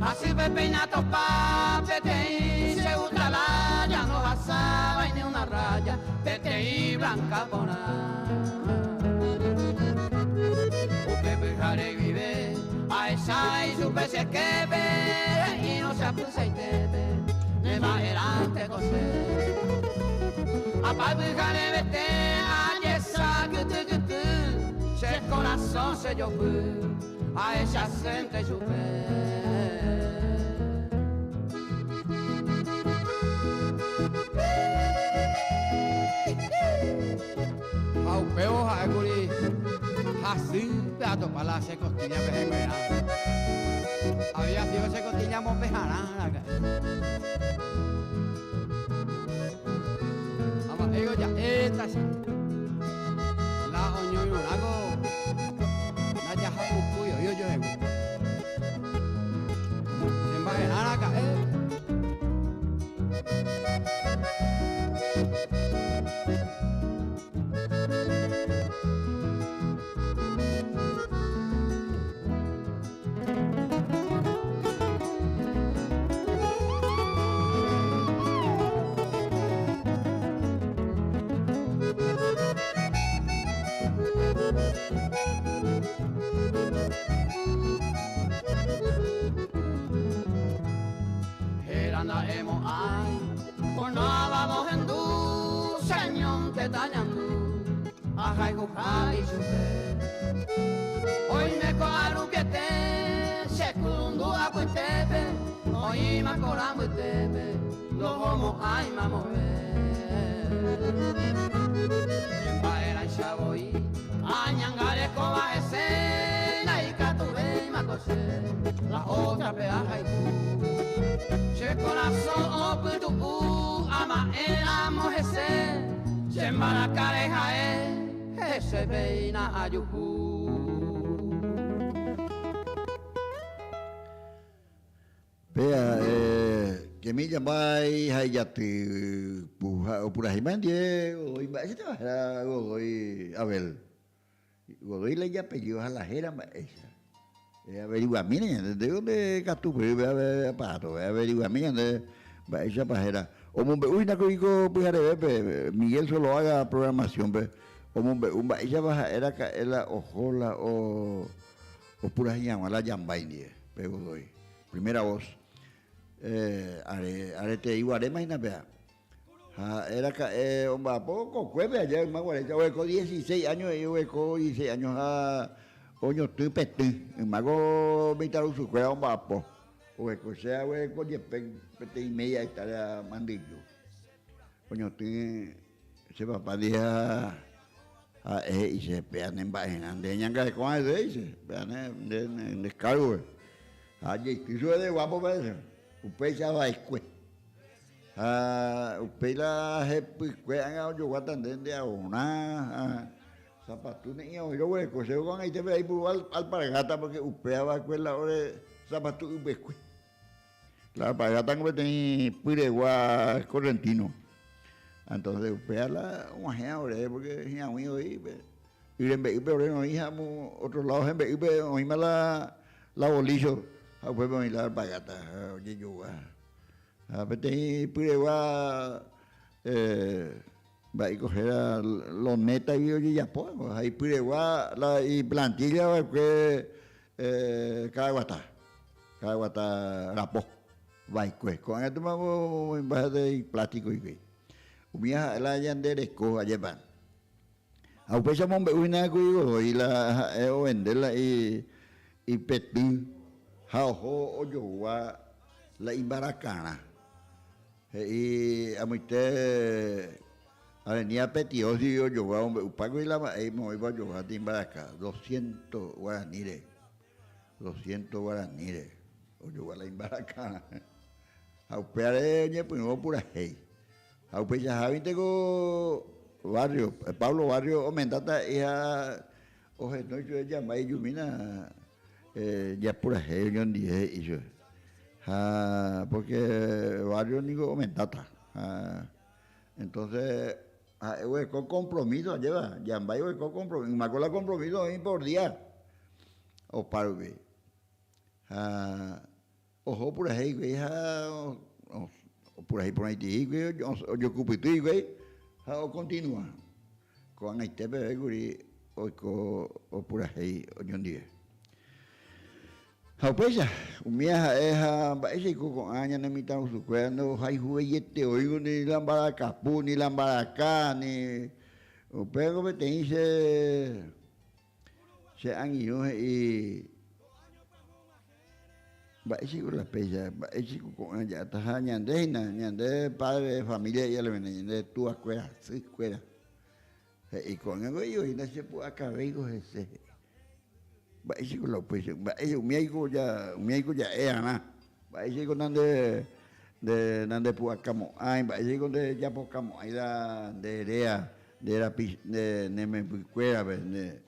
así ve peinato pa, PTI, se gusta la, ya no pasaba ni una raya, PTI blanca por usted fijaré vive, a esa y su pez que ve, y no se apusa y te ve, ne va adelante coser. Apa fijaré vete, a esa que se el corazón se yo fui, a esa gente su pez. Aupeo haguri así peato para se costilla pejera. Había sido se costilla mopejara. Ama digo ya esta la oño y hago la ya hapuyo yo en bajenara acá hoy me coaru que te se culundu a puetepe hoy me coramu tepe lo como ay mamore siempre era chaboy añangare coba escena y catube y macose la otra peaja y tú se corazón oputu ama era mojese se embaracareja se peina ayuku. Vea, que me llamáis Hayati Purajimandie, o Imbasita, Godoy, Abel. Godoy le llama apellidos a la jera, averigua, miren, ¿de dónde Catupe? Pato, averigua, miren, de esa pajera. O uy, no digo, Miguel solo haga programación, ella baja era la ojola o pura llama la yambaini pego doy primera voz arete igual imagina vea era homba poco cueve allá más guareta hueco 16 años y hueco 16 años a oño tu pete mago vitaru su cueva homba po hueco sea hueco 10 pete y media estaría mandillo oño tu se papá día y se pegan en bajen, de ñanga de cómo es dice, pegan en descargo. Allí, tú de guapo para eso. Usted ya va a escuela. Usted la escuela han dado yo guatan de una zapatos ni yo hueco, se van ahí te ve ahí por alpargata porque usted va a escuela ahora zapatos y pescue. La alpargata como tenía piregua correntino. Entonces, usted la una ahora porque es muy hoy y en vez de no hijamos otro lado en vez de oírme la bolillo, después me la alpargata, oye yo Apete Piregua va a coger a los netas y ya pues, ahí Piregua y plantilla que Caraguatá Rapó, va y pues, con esto vamos en base de plástico y que. Umia la yanderesco allá van. A pesar de una cuigo y la vendela y petu, jaujo o yowa la imbaracana. Y a muite avenida Petiosi yo yowa upago y la mo iba yowa de imbaraca 200 guaranires. 200 guaranires. O yowa la imbaracana. A upeare ñe pues no pura hey. A pesar Javi tengo barrio, Pablo Barrio Omendata hija oje no yo llama y Yumina ya pura gente yo dije y yo porque barrio digo Omendata entonces con compromiso lleva llama yo con compromiso me acuerdo compromiso por día o parve ojo pura gente hija por ahí yo ocupo tú güey o continúa con este bebé guri o por ahí hoy en día Haupesa umia ese con años en mitad su cuerno hay juguete oigo ni lambaracapu ni lambaracá ni o pego me te dice se han ido y va ese con la pesa va ese con ya está ñande padre de familia y le viene de tu escuela su escuela y con algo yo y no se puede acabar ese va ese con la pesa va ese un amigo ya nada va ese con nande puede acamo ay va ese con de ya pocamo ahí de rea de neme escuela porque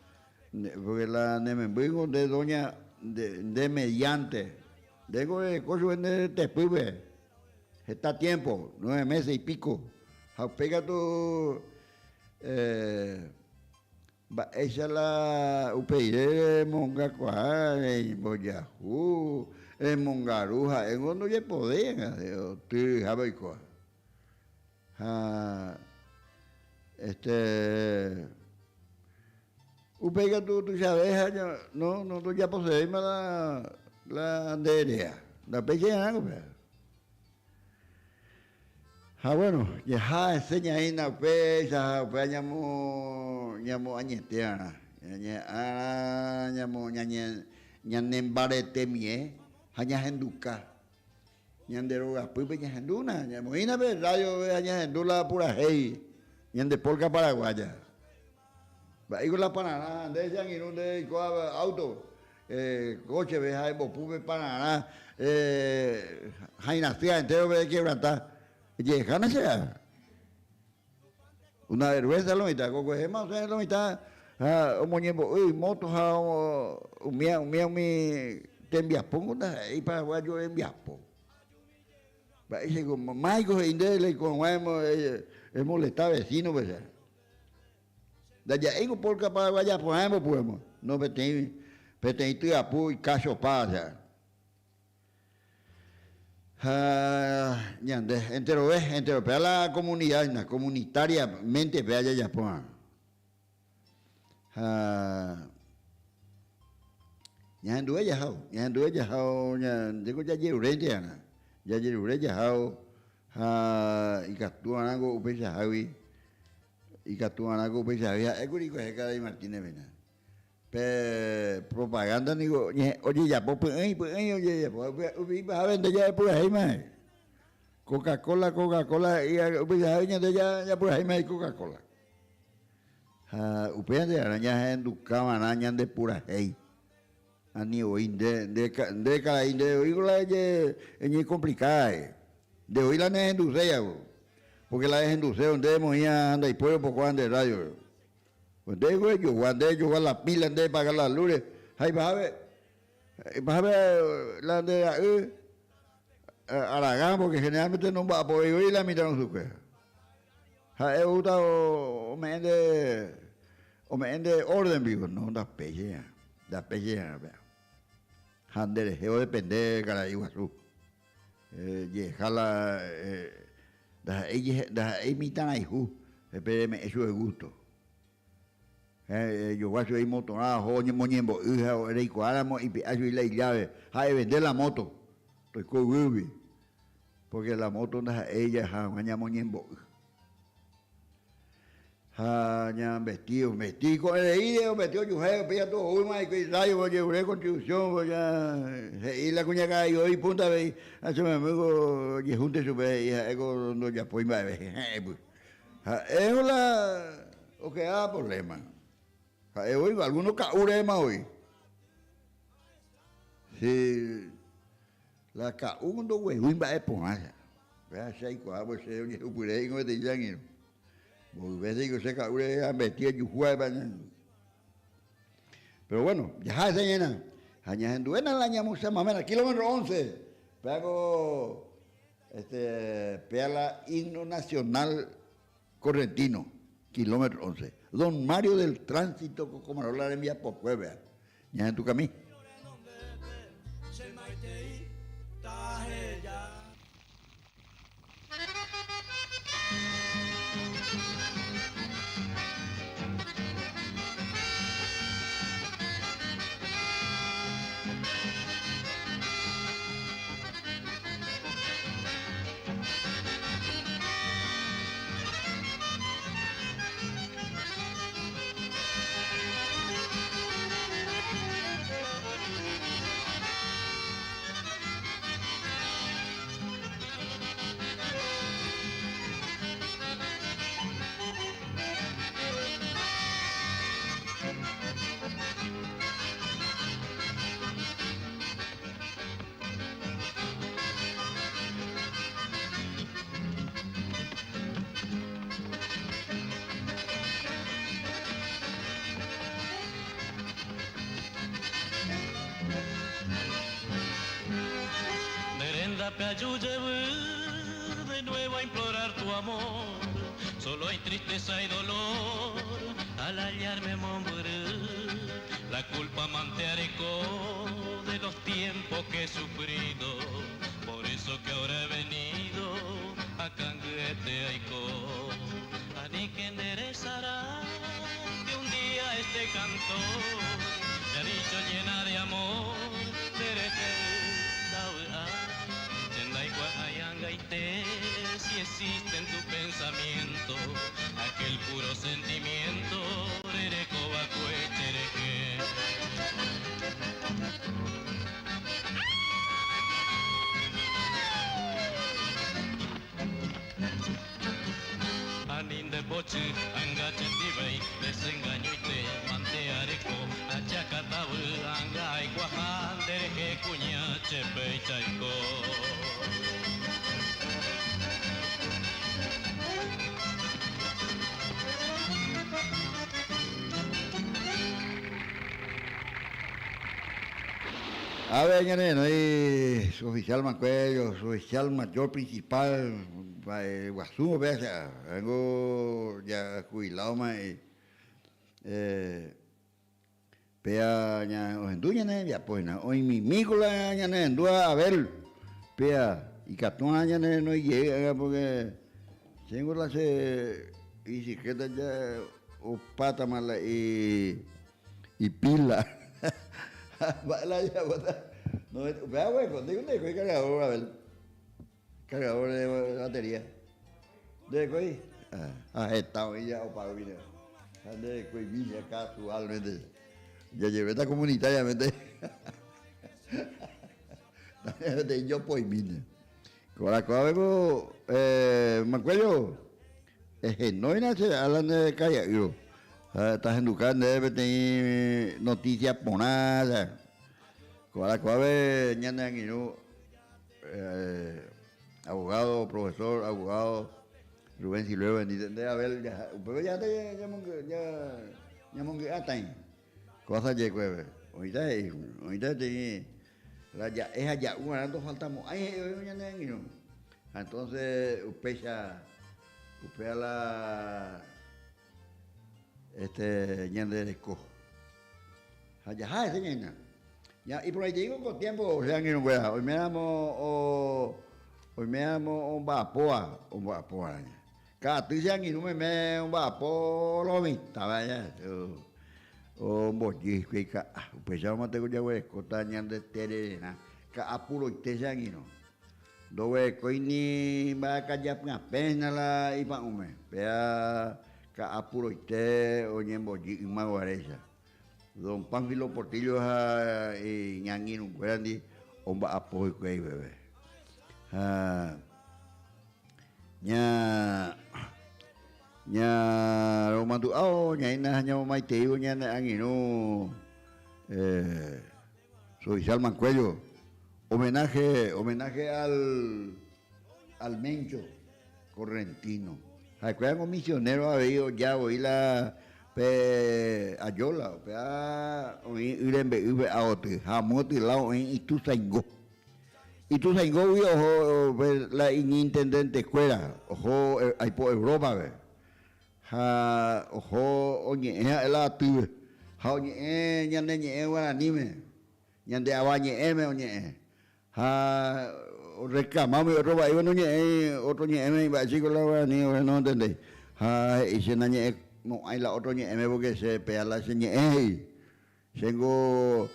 la neme de doña de mediante Digo, cosas en después, está tiempo, 9 meses y pico. Pega tu, esa la UPI, Mongacuá, Boyajú, Mongaruja, en uno ya podían, tú sabes cuál. Pega tu sabes, no, tú ya posees la anderea, la pequeña pues. Bueno, ya enseña ahí na pesa, pues llamo añeteana. Llamo ñanembarete mie, haña henduca. Ñanderoga pues ña henduna, llamo ina pues radio haña hendula pura hey, ñande polca paraguaya. Va con la panana, de ese año de auto. Coche ve hay bopume para hay nacia entero de quebrantar llegana sea una vergüenza lo mitad coco es más lo mitad moñembo uy moto mi te envías pongo y para yo enviapo va ese como maico indele con es molestar vecino pues de allá en polka para allá podemos no me Peteitu y Apu y Cacho Paz. Entero pero la comunidad, comunitariamente ve allá ya pues. Ya anduve ya digo ya lleurente ya y Castúan algo upesa Javi y Castúan algo upesa Javi es curico es cada Martínez Vena. Propaganda digo oye ya pues oye ya pues a vender ya por ahí más Coca-Cola y ya por ahí más Coca-Cola upean de arañas en Ducama arañas de pura hey ani hoy de cada de hoy la es complicada de hoy la es inducea porque la es inducea donde moía anda y pueblo poco anda de radio cuando yo voy a la pila de pagar las luces, ahí vas a ver la de Aragán, porque generalmente no va a poder oír la mitad de su cuerpo. He gustado, me ende orden vivo, no da pelea, vea. Handere, yo depende de cada iguazú. Yejala, da imitan a hijo, espéreme, eso es gusto. Yo voy a subir moto, joño, moñembo, hija, o reico, áramo, y a subir la llave, a vender la moto, estoy con Ruby, porque la moto da ella, joña, moñembo. Ya vestido con el ideo, vestido yo pilla todo hoy más que yo llevé contribución, ya y la cuña cayó y punta ve, hace mi amigo y junte su ve y ego no ya pues más ve. Es la o que ha problema. Hoy algunos caure más hoy. Si la caundo güey, va a poner. Vea si hay cuadro se yo pude ir de ya. Porque digo, se caure a vestir y juega. Pero bueno, ya se llena. Aña en duena la ñamusa mamena, kilómetro 11. Pego la himno nacional correntino, kilómetro 11. Don Mario del Tránsito, como hablar en vía por jueves. Ya en tu camino. De nuevo a implorar tu amor, solo hay tristeza y dolor al hallarme morir. La culpa manteareco de los tiempos que he sufrido, por eso que ahora he venido a canguete aico. A ni que enderezará que un día este cantor me ha dicho llena de amor, si existe en tu pensamiento aquel puro sentimiento, Anin de boche, angachetibay, desengaño y te manteareco, achacatabu, anga y guajan, dereje cuña, chepe y chaico. A ver, ya no hay su oficial Mancuello, su oficial mayor principal, Guasú, vea, vengo ya jubilado más, pea, ya, os enduñan, ya, pues, hoy mi mícola, ya, endúa, a ver, pea, y catón, ya, no llega, porque tengo las bicicletas ya, o pata mala, y pila. La ya bota. No, vea, güey, contigo un deco y cargador, a ver. Cargador de batería. Deco ahí. Estado ahí ya, o pago video. Deco y villa casualmente. Ya llevé esta comunitariamente. Yo pues vine. Con la cosa vengo, me acuerdo, no hay nada, hablan de calle, estás educando, debe tener noticias por nada. Con la cual ñanda abogado, profesor, abogado, Rubén Silvio, de a ver, ya, pero ya te llamamos que hasta ahí. Cosas de cueve. Ahorita te es allá, no faltamos. Ay, entonces, upea la ñande de co. Allá, ese ñanda. Ya, y por ahí te digo con tiempo, o sea, que no pueda. Hoy me damos hoy me amo un vapoa, cada tiang inu me un vapo lo vista vaya. O boji ka pues ya mate ko jawe ko tanyan de terena ka apulo tiang inu. Dowe ko ini ba kajap ngapen la ipa ume. Pea ka apulo te o nyemboji mawaresa. Don Pánfilo Portillo ha ñangin un grandi omba apoy ko bebe. Ha nya romantu au nya ina nya mai teu nya angino soy Salman Cuello. Homenaje al Mencho Correntino. Recuerdan misionero ha ido ya hoy la pe ayola pe a irembe ube a otro hamoti lao en itu saingo yo la intendente escuela ojo hay por Europa ve ha ojo oñe la tu ha oñe ñande ñe guaranime ñande abañe me oñe ha reclamamos otro país no ñe otro ñe me va chico la guarani no entendé ha y se nañe no hay la otro ñe porque se pega la señe tengo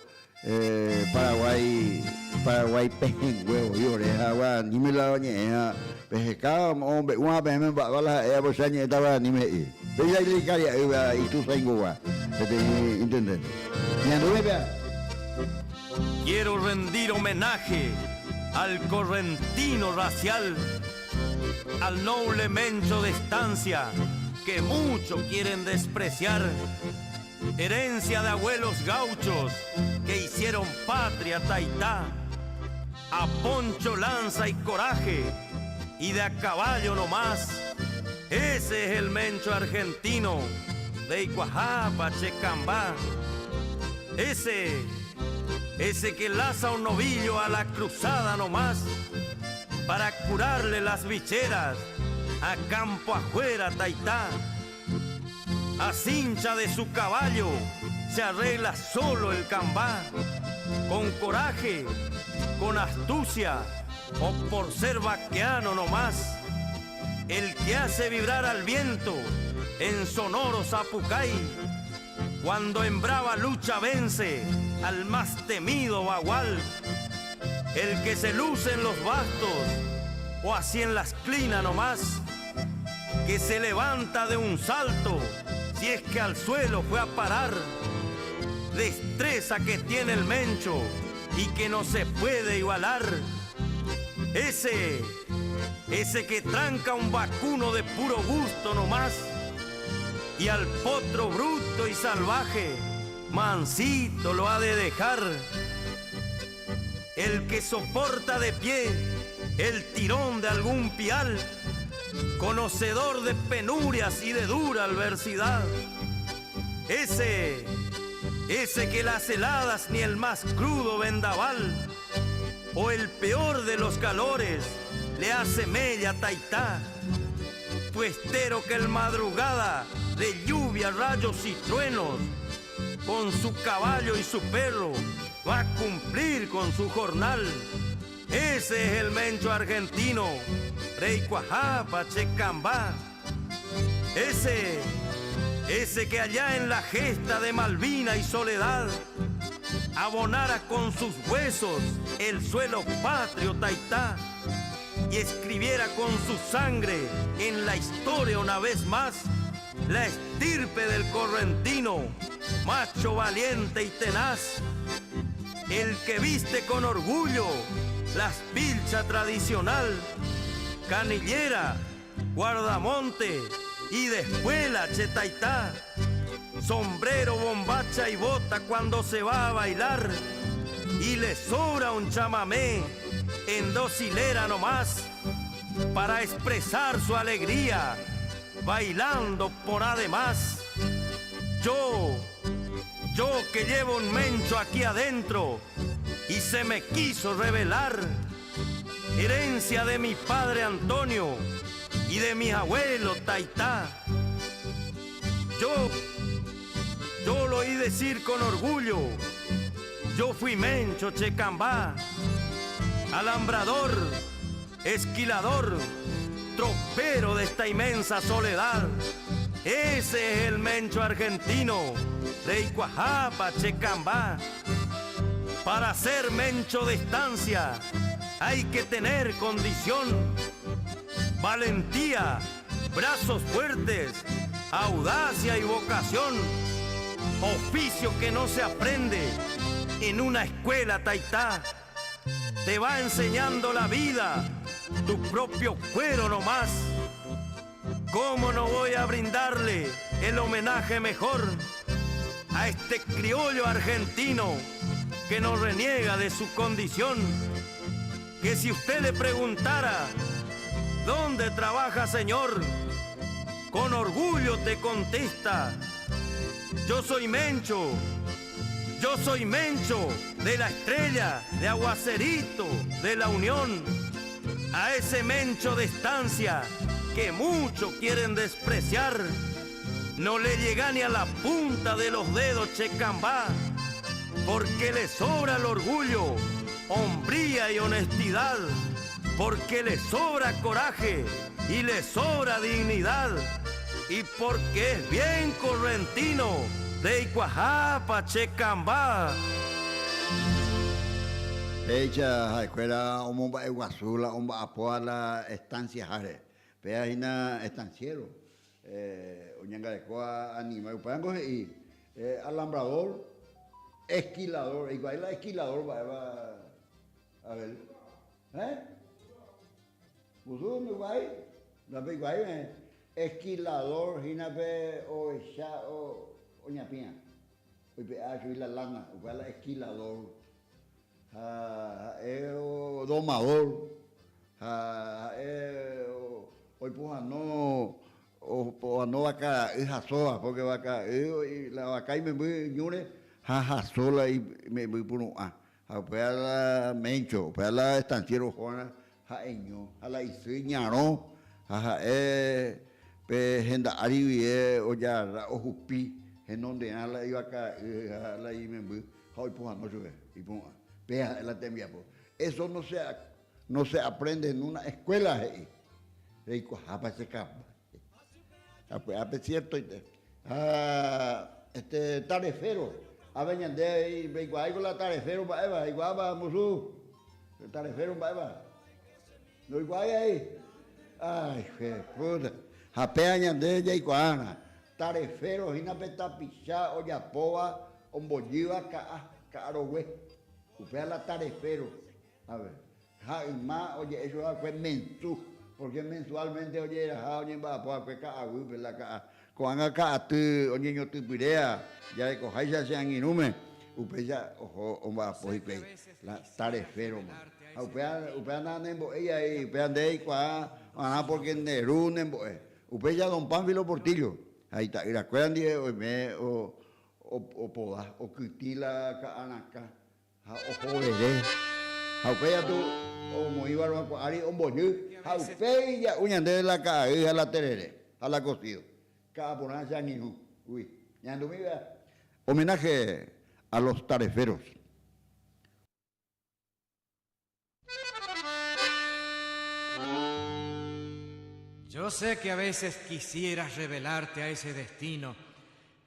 Paraguay pejen huevo y oreja agua ni me la ñe pescado hombre una vez me va la pues ñe estaba ni me pero ya le caía y tú tengo va ¿entendés? Quiero rendir homenaje al correntino racial, al noble Mencho de Estancia, que mucho quieren despreciar, herencia de abuelos gauchos que hicieron patria Taitá, a Poncho lanza y coraje, y de a caballo nomás. Ese es el Mencho argentino de Icuajapa, Checambá. Ese que laza un novillo a la cruzada nomás, para curarle las bicheras a campo afuera Taitá. A cincha de su caballo se arregla solo el cambá, con coraje, con astucia o por ser vaqueano nomás. El que hace vibrar al viento en sonoro zapucay, cuando en brava lucha vence al más temido bagual. El que se luce en los bastos o así en las clinas nomás, que se levanta de un salto si es que al suelo fue a parar. Destreza que tiene el Mencho y que no se puede igualar. Ese que tranca un vacuno de puro gusto nomás, y al potro bruto y salvaje mansito lo ha de dejar. El que soporta de pie el tirón de algún pial, conocedor de penurias y de dura adversidad. Ese que las heladas ni el más crudo vendaval o el peor de los calores le hace mella Taitá. Puestero que el madrugada de lluvia, rayos y truenos, con su caballo y su perro va a cumplir con su jornal. Ese es el Mencho argentino, Rey Cuajapa, Checambá. Ese que allá en la gesta de Malvina y Soledad abonara con sus huesos el suelo patrio Taitá y escribiera con su sangre en la historia una vez más la estirpe del correntino, macho valiente y tenaz. El que viste con orgullo las pilcha tradicional, canillera, guardamonte y de espuela Chetaitá, sombrero, bombacha y bota cuando se va a bailar, y le sobra un chamamé en dos hileras nomás para expresar su alegría, bailando por además. Yo que llevo un Mencho aquí adentro y se me quiso revelar, herencia de mi padre Antonio y de mi abuelo Taitá. Yo lo oí decir con orgullo, yo fui Mencho Checambá, alambrador, esquilador, tropero de esta inmensa soledad. Ese es el Mencho argentino de Icuajapa, Checambá. Para ser Mencho de estancia hay que tener condición, valentía, brazos fuertes, audacia y vocación. Oficio que no se aprende en una escuela taitá. Te va enseñando la vida, tu propio cuero nomás. ¿Cómo no voy a brindarle el homenaje mejor a este criollo argentino que no reniega de su condición? Que si usted le preguntara, ¿dónde trabaja, señor?, con orgullo te contesta: yo soy Mencho de la Estrella, de Aguacerito, de la Unión. A ese Mencho de estancia que mucho quieren despreciar, no le llega ni a la punta de los dedos Checambá, porque le sobra el orgullo, hombría y honestidad, porque le sobra coraje y le sobra dignidad, y porque es bien correntino de Icuajapa, Checambá. Echa escuela omba Iguazula, omba apoa la estancia Jare. Pea hina estanciero. Oñanga de coa anima. Upango y alambrador, esquilador. Igual la esquilador va a ver. Buzu no guay. La ve guay. Esquilador hina pe o echa o ñapia. Hoy pe a la lana, igual la esquilador. Domador, hoy pues no vaca hija sola, porque vaca y la vaca y me voy ñure jaja sola y me voy por un pues la Mencho, pues la estanciero Juana jaeño, a la isiñaro, jaja pe gente aribe o ya o jupi en donde la iba acá la y me voy hoy pues no sube y pues vea la tembia. Eso no se aprende en una escuela. Es cierto. Tarefero. A veñan de ahí, igual con la tarefero, igual vamos tarefero, no igual ahí. Ay, puta. Apeañan de ella y cuana. Tarefero, hina petapichá, oyapoa, ombolliva, caarogüe. Upea la tarefero. A ver. Jaima, oye, eso fue mensu. Porque mensualmente, oye, oye, va a poder con acá, oye, yo te pirea, ya de cojáis ya sean inume. Upea, ojo, va a poder la tarefero. Upea nada nembo, ella ahí, upea de ahí, porque Nerú nembo, upea don Pánfilo Portillo. Ahí está, y la cuelan de o poda, o quitila, anaca. Ojoveré, Jaupeya tú, o Moíbaro, Ari, Omboñú, Jaupeya, uñande la caída, a la terere, a la cocido, cada ponancia niño, uy, ñando mi vida. Homenaje a los tareferos. Yo sé que a veces quisieras revelarte a ese destino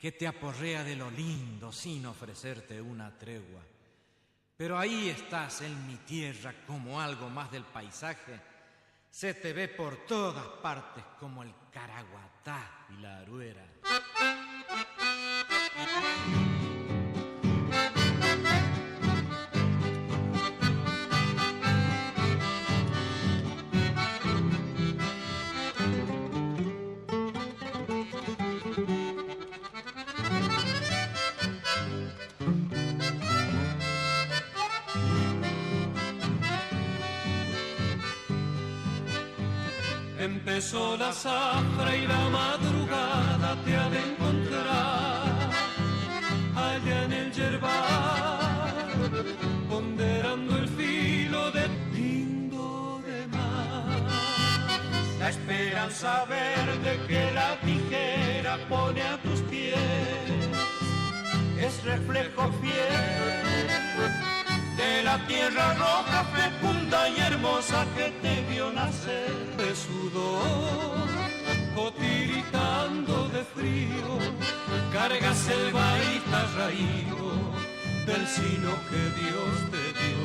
que te aporrea de lo lindo sin ofrecerte una tregua. Pero ahí estás en mi tierra como algo más del paisaje. Se te ve por todas partes como el caraguatá y la aruera. Empezó la zafra y la madrugada te ha de encontrar allá en el yerbal, ponderando el filo de lindo de mar. La esperanza verde que la tijera pone a tus pies es reflejo fiel de la tierra roja fecunda y hermosa que te vio nacer. sed de sudor o tiritando de frío, cargas el baita raído del sino que Dios te dio.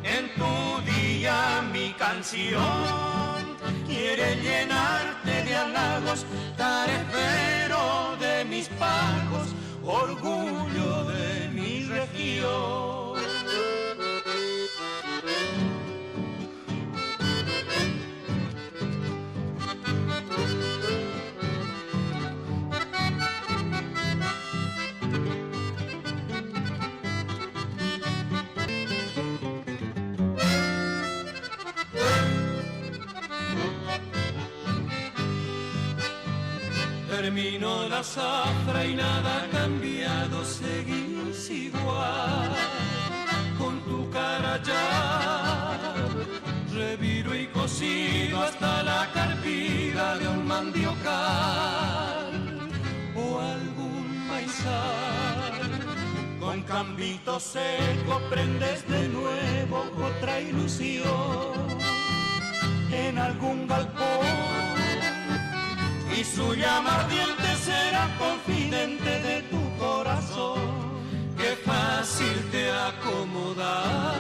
En tu día mi canción quiere llenarte de halagos, tarefero de mis pagos, orgullo de mi región. Terminó la zafra y nada ha cambiado, seguís igual, con tu cara ya, reviro y cocido hasta la carpida de un mandiocal o algún maizal. Con cambito seco prendes de nuevo otra ilusión en algún galpón, y su llama ardiente será confidente de tu corazón. Qué fácil te acomodas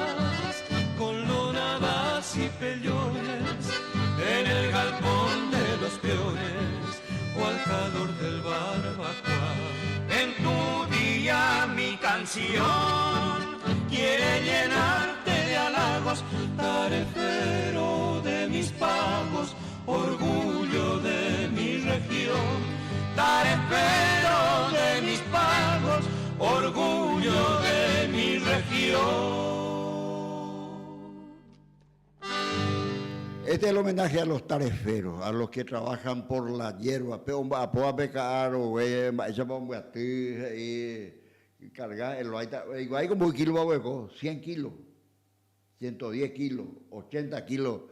con lonadas y pellones en el galpón de los peones o al calor del barbacoa. En tu día mi canción quiere llenarte de halagos, tarefero de mis pagos, orgullo de mi región, tarefero de mis pagos, orgullo de mi región. Este es el homenaje a los tareferos, a los que trabajan por la hierba, a poa pecar o esa bomba y cargar el igual como un kilo hueco, 100 kilos, 110 kilos, 80 kilos.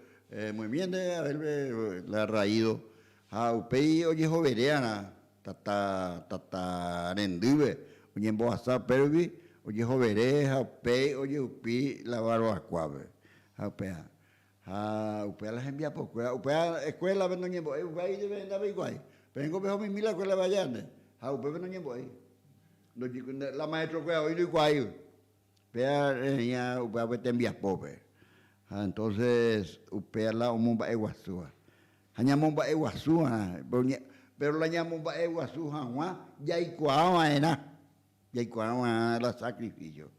Muy bien de haberla raído a upei oye jovereana tata rendive oye en boasa pervi oye jovere a upei oye upi la barbacoa a upea las envía por upea escuela ven no upei de venda igual vengo mejor mi la escuela vayane a upei no voy la maestro que hoy igual pea ya upea te envía pobre. Entonces, upea la omumba eguazúa. Hañamomba eguazúa, pero la ñamomba eguazúa, ya igual la sacrificio.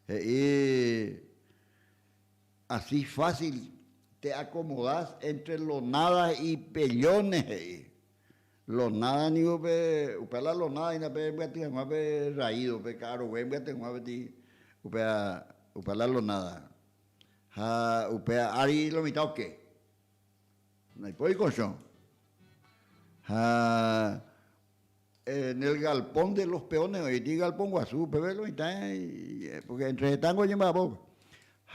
Y así fácil te acomodas entre los nada y pellones. Los nada ni upea la los nada y na pe raído, pe caro, upea la los nada. Upea ari lo mitad o qué no hay por cochón en el galpón de los peones hoy día galpón guazú pero lo mitad porque entre tango y mabo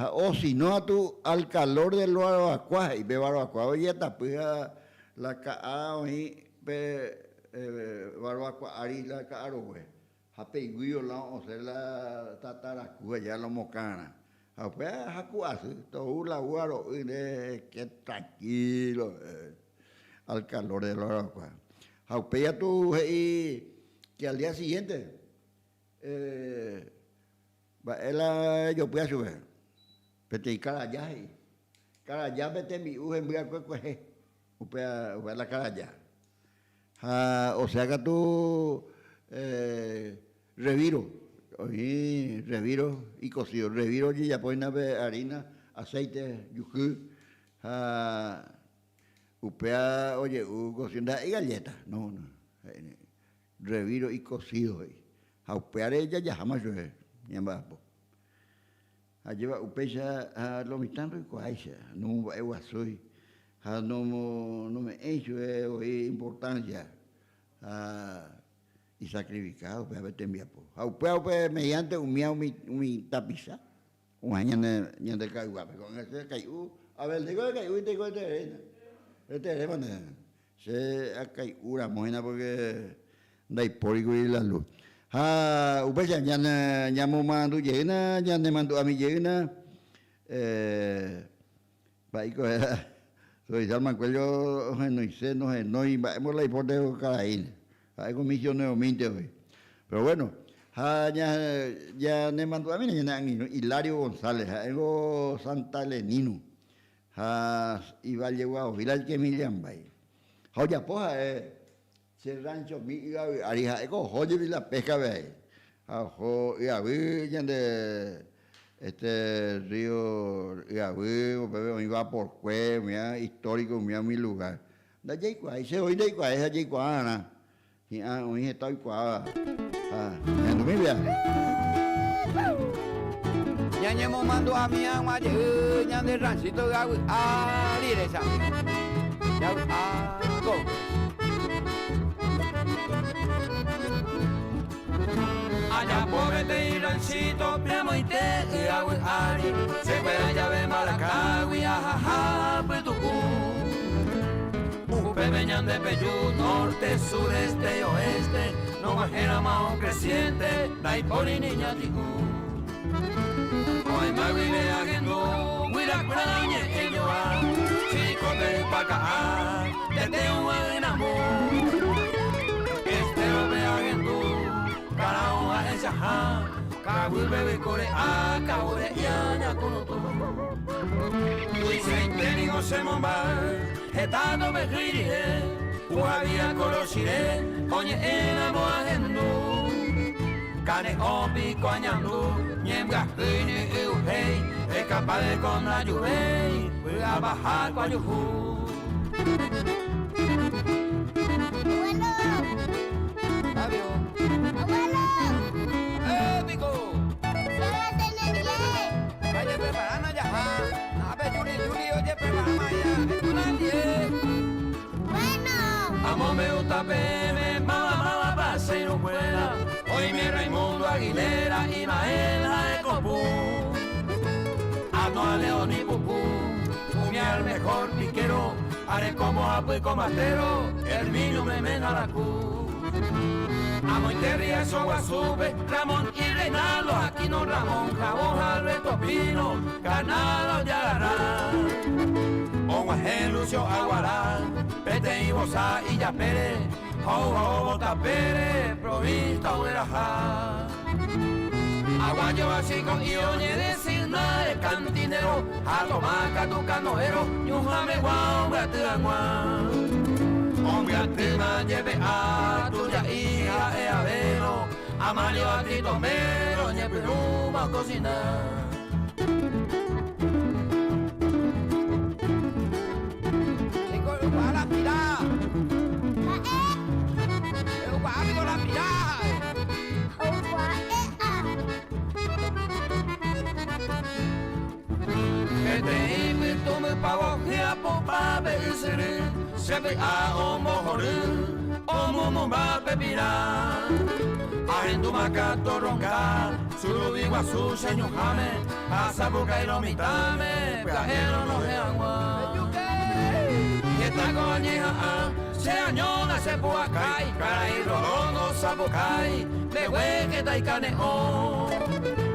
o si no a tu al calor del barbacoa y be barbacoa oye tapuja la ca hoy barbacoa ari la caro güey a peguillo la o sea la tataracuya ya lo mocana. Pues jacuazo, todo la guaro, que tranquilo, al calor de la barbacoa. Aupea tú que al día siguiente, yo puedo subir, pero y cara ya vete mi uja en blanco upea la cara ya. O sea que tú reviro. Oye, reviro y cocido. Reviro y ya ponen harina, aceite, yujú, upea, oye, cocina y galletas. No. Reviro y cocido. Upear ella ya jamás yo ñambapo. Lleva upecha a lo mitando y coacha. No soy. No me hecho importancia. Y sacrificado, pues a ver, te envía por. Pues mediante un tapiza, un año de caigua, con ese caigú, a ver, digo de caigú y te digo de terreno. De terreno, se ha caído una mojena porque no hay pólico y la luz. Pues ya me mandó llena, ya me mandó a mi llena, Baico soy Salman Cuello, no hice, no hemos la hipótesis de Caraín. Hay comisión neominte hoy. Pero bueno, ya me mandó a mí, Hilario González, algo Santa Lenino, y va a llegar a Vilar que Milian Bay. Joya, poja, se rancho, mi arija, joya, la pesca, ve. Y a ver, este río Igaví, iba por Cue, mira, histórico, mira mi lugar. Da Jaycua, se hoy de Icua, esa Jaycua, Ana. Y hoy está Icua. En tu Biblia. Ñañemo mando a mi agua, ñan de rancito de agua, liresa. Ya, go. Allá pobre y rancito, piamo y te agua ari. Se fue allá de Maracagui, ajaja, Petucú. Peñan de Peyú, norte, sureste y oeste. No bajera más creciente, Naipoli niña ticú. Hoy me vine a Gendú, Huira Curañe, Elloa. Chico de Pacá, desde un enamor. Este lo ve a Gendú. Karaoa es ajá, Kabul bebe core a Kabure yana kunutu. Luis Entenigo se mombar, etado me giré, Uavia colosiré, oye enamo agendu. Cane opi coañandu, ñemga kine eujei, es capaz de con la lluvei, voy a bajar con yuhu. Amo me gusta bebe, mama pase y no vuela. Hoy mi Raimundo Aguilera y Maela de Copú. Ando a León y Pupú, mi al mejor piquero. Haré como apu y comatero, el niño me mena la cu. Amo y Terria, eso Guasube, Ramón y Reinaldo, Aquino Ramón, Jabón, Alberto Pino, Carnalo y Agarrá. Onguajé, Lucio Aguará, Pete y Bozá y Yapere, Ho, Bota Pere, Provista, Huerajá. Aguayo, Basico y Oñe de Signa, el cantinero, Atomaca, tu canoero, Ñujame, Guau, Gatuanguá. Hombre, Antima, lleve a tuya hija, Aveno, Amalio, a ti Tomero, Ñepiruma, cocinar. Siempre a homo jorir, homo momba pepirá. Ajendu macato ronca, surubi guasu señor jame, asabuca y lo mitame, cajero no se agua. Y esta coñeja, se añona se puacay, caray rodono sabucay, de hueque taicaneo.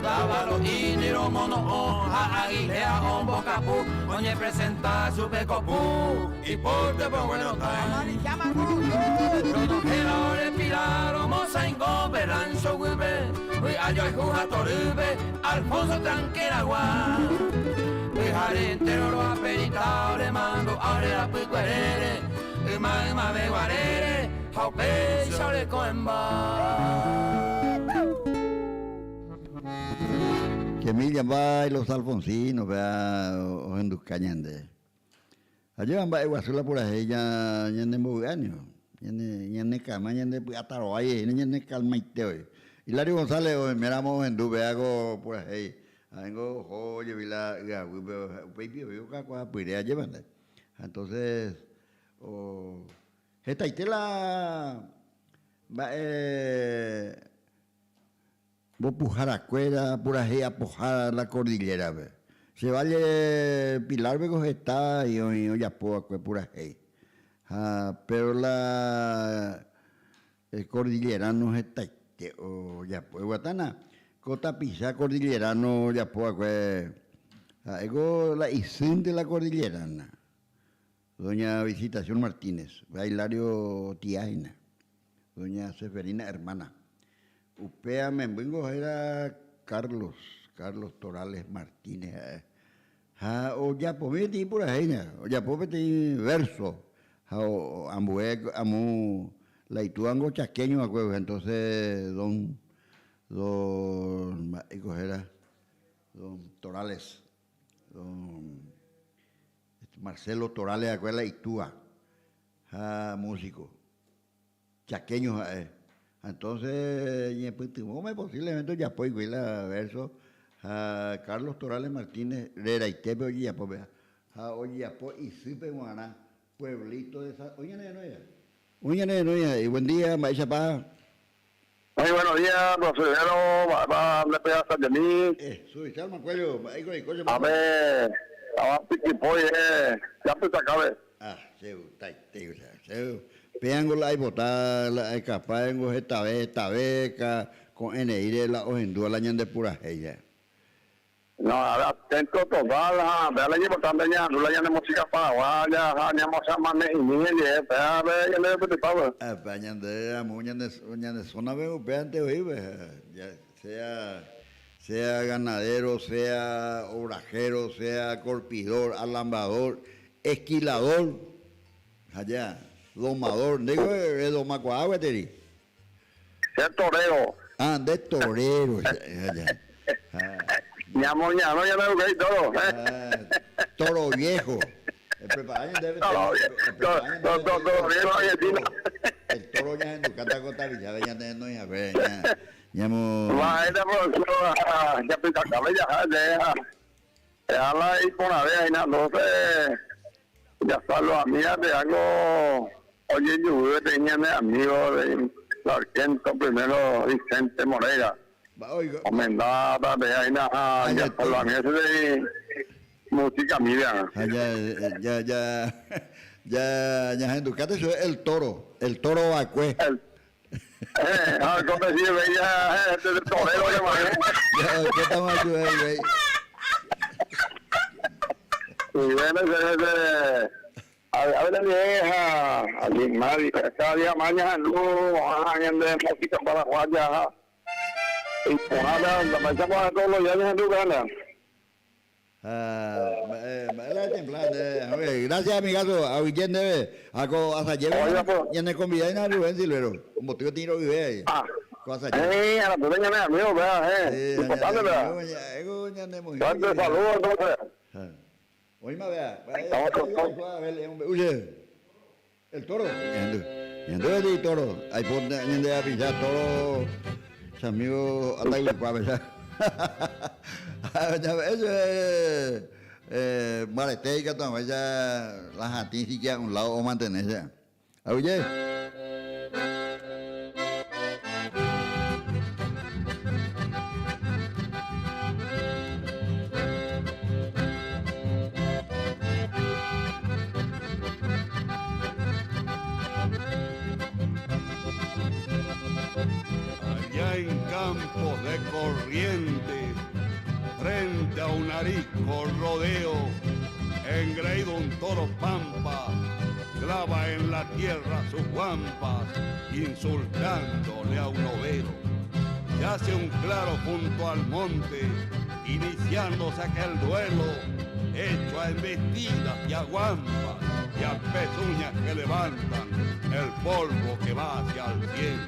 Lávalo y niro mono, a aguilea hombo capú, oñe presenta su pecopú, y por te pongo el otay. Rodojera respirar, moza ingo, berancho huibe, hui ayo y juja torube, Alfonso tranquilagua. Hui jare entero lo aperita, le mando, abre la picuerere, y ma me guarere, jaupe, sole coemba. Que Miriam va y los alfonsinos, vea, o en Duscañande. Allí van a Guasula por ahí, ya en Mogaño, ya en Cama, ya en Ataroaye, ya en Calmaiteo. Hilario González, o me ramo en Dube, hago por ahí. Vengo, oye, vila, baby, veo que acá puede llevar. Entonces, esta itela va vos pujar a cuera, por ahí a pujar la cordillera, ve. Se vale Pilar Vegos está y hoy ya puedo por ahí. Pero la cordillera no está o ya pues Guatana, Cota Pisa cordillera no ya puedo Ego la Isín de la Cordillera, doña Visitación Martínez, Hilario Tiaina, doña Seferina Hermana. Upea Membengo era Carlos Torales Martínez. O ya pometi por ahí, o ya pometi verso. O amu la ituango chaqueño acuerdo, entonces don Torales. Marcelo Torales, acuerda, Itúa, músico, chaqueño. Entonces, posiblemente ya puedo ir a verso, Carlos Torales Martínez, Rera y Tepe, oye, ya pues, y Sipe Guaná, pueblito de esa. Oye, no, y buen día, Maícha Paz. Muy buenos días, profesor. Va a pegar hasta de mí. Soy Salma Cuello. A ver, estaba piquipoy, ya pues acabe. Peango la botar, la escapango, esta beca, con NI la ojendúa, la ñan de pura ella. No, atento total, vea la llevo también ya, no la llame música paraguaya, ya vamos a manejar y niña, vea, ya le he pedido. Pañande, amuñan de zona veo, peante hoy, sea ganadero, sea obrajero, sea corpidor, alambador, esquilador, allá, domador, digo, domacuagua, teri. Sea torero. De torero, allá. Ya no eduqué todo. Toro viejo. El toro ya en tu canta cota ya no ya ve ya mo. Va esta profesora ya pinta cabella ya la y por la vez no sé ya solo a mí de algo oye yo tenía amigo de sargento primero Vicente Moreira. Comendada de ahí ya solo a mí de música mía. Ya en tu canta eso es el toro vacue. ¿Cómo decía ella? El torero de María. ¿Qué estamos haciendo ahí, y bueno, a ver la vieja, allí nadie, cada día mañana luz, alguien de música paraguaya, y pues nada, la marcha para todos los días en tu gana. Gracias, amigazo. A Villende, hasta llevo, ya me convidé en el Rubén Silvero. Un motivo tiro vive ahí. A la puta ya amigo, vea, importante, vea. Darte saludos, entonces. Oye, vea, el toro. Yendo el toro. Ahí pone de avisar toro. Amigo, hasta ahí ¿verdad? Eso es maleteica, también ya la jatín a un lado o mantenerse. Oye. Allá en Campos de Corrientes, frente a un arisco rodeo, engreído un toro pampa, clava en la tierra sus guampas, insultándole a un overo. Se hace un claro junto al monte, iniciándose aquel duelo, hecho a embestidas y a guampas, y a pezuñas que levantan el polvo que va hacia el cielo.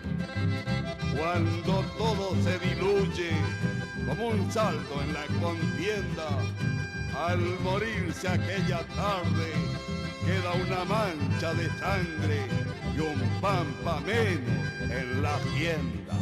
Cuando todo se diluye como un salto en la contienda, al morirse aquella tarde queda una mancha de sangre y un pampa menos en la hacienda.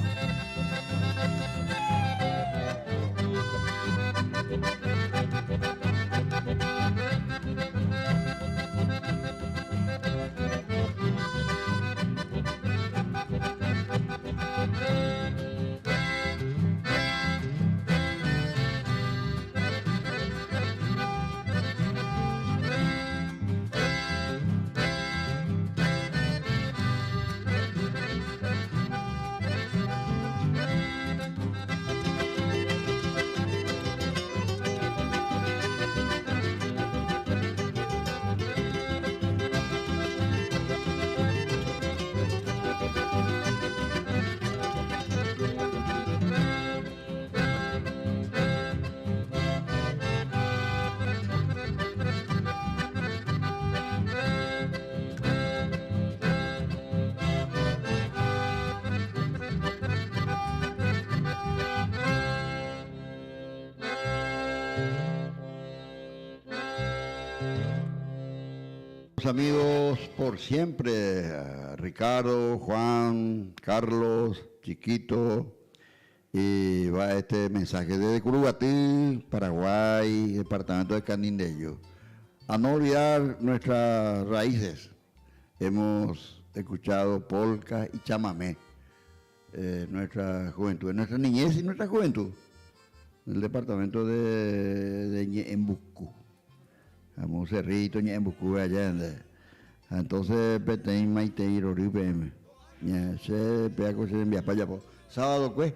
los amigos por siempre, Ricardo, Juan, Carlos, Chiquito, y va este mensaje desde Curuguatí, Paraguay, departamento de Canindeyú. A no olvidar nuestras raíces, hemos escuchado polka y chamamé, nuestra juventud, nuestra niñez y nuestra juventud, en el departamento de Ñeembucú. Vamos cerrito, Ñeembucú, allá entonces Petén, Maite y Roripem. Se pega con se envía para allá. Sábado, pues.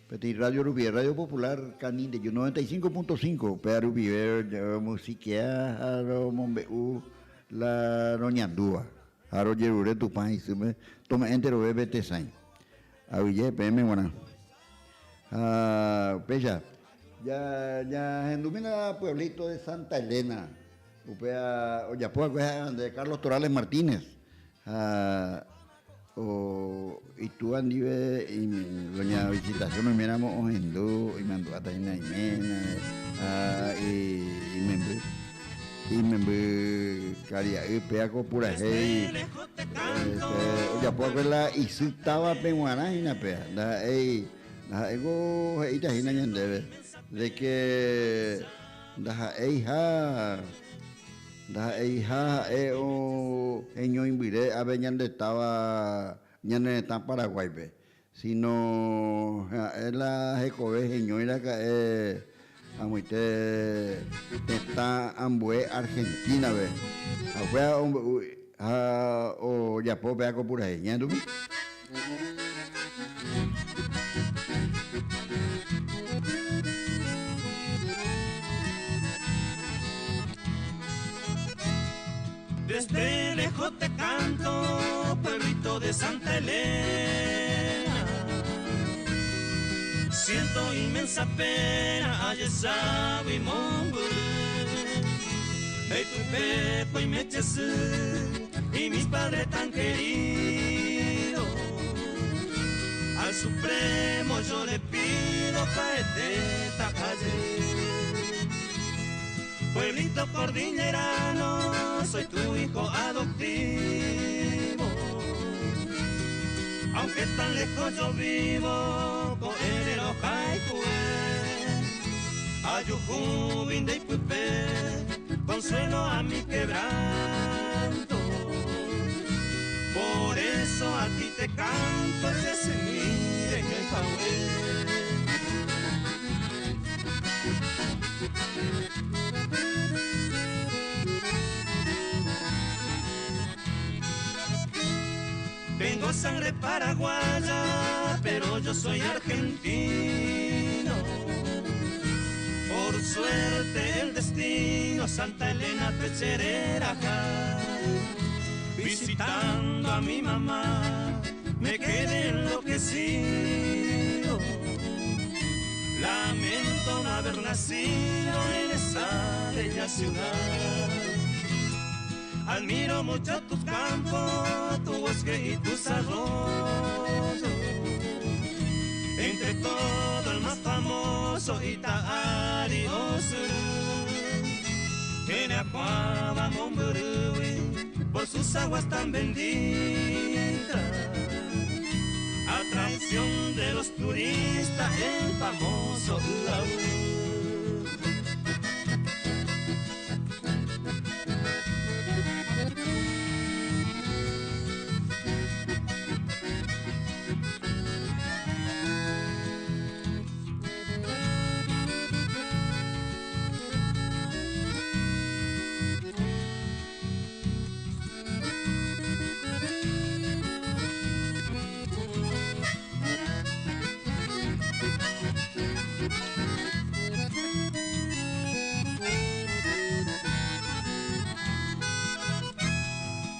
Petit Radio Rubier, Radio Popular Canindeyú 95.5, Pea Rubier, música, Aro Mombeu, la Roñandúa, Aro Yerure Tupán, y sume, tome entero bebé Tesain. Aville, PM, bueno. Pecha, ya en Dumina, pueblito de Santa Elena, Upea, Oyapoa, de Carlos Torales Martínez. Y tú andive y doña visitación me miramos ojendú y mandó a Taina Jimena y me caría peaco pura hey ya puedo la y si estaba penguana y na pea da ego ita hina ñandebe de que da hija o eño invire a ver ñande estaba ñande está Paraguay be sino es la jecobe eño era que amuite está ambue Argentina be afuera o ya po be con pura ñandu Desde lejos te canto, pueblito de Santa Elena. Siento inmensa pena, ayer sabe mongo. Hey, tu pepo y meches y mis padres tan queridos. Al Supremo yo le pido paete esta calle. Pueblito cordillerano, soy tu hijo adoptivo. Aunque tan lejos yo vivo, con el Ojaicue, Ayujú, Vinde y Pupe, consuelo a mi quebranto. Por eso a ti te canto, que se mire en el Jaué. Tengo sangre paraguaya, pero yo soy argentino. Por suerte el destino, Santa Elena Pecherera acá. Visitando a mi mamá, me quedé enloquecido. Lamento no haber nacido en esa bella ciudad. Admiro mucho tus campos, tu bosque y tus arroyos. Entre todo el más famoso Itaari Osuru. En Acuaba, Momburui, por sus aguas tan benditas. Atracción de los turistas, el famoso Ulaú.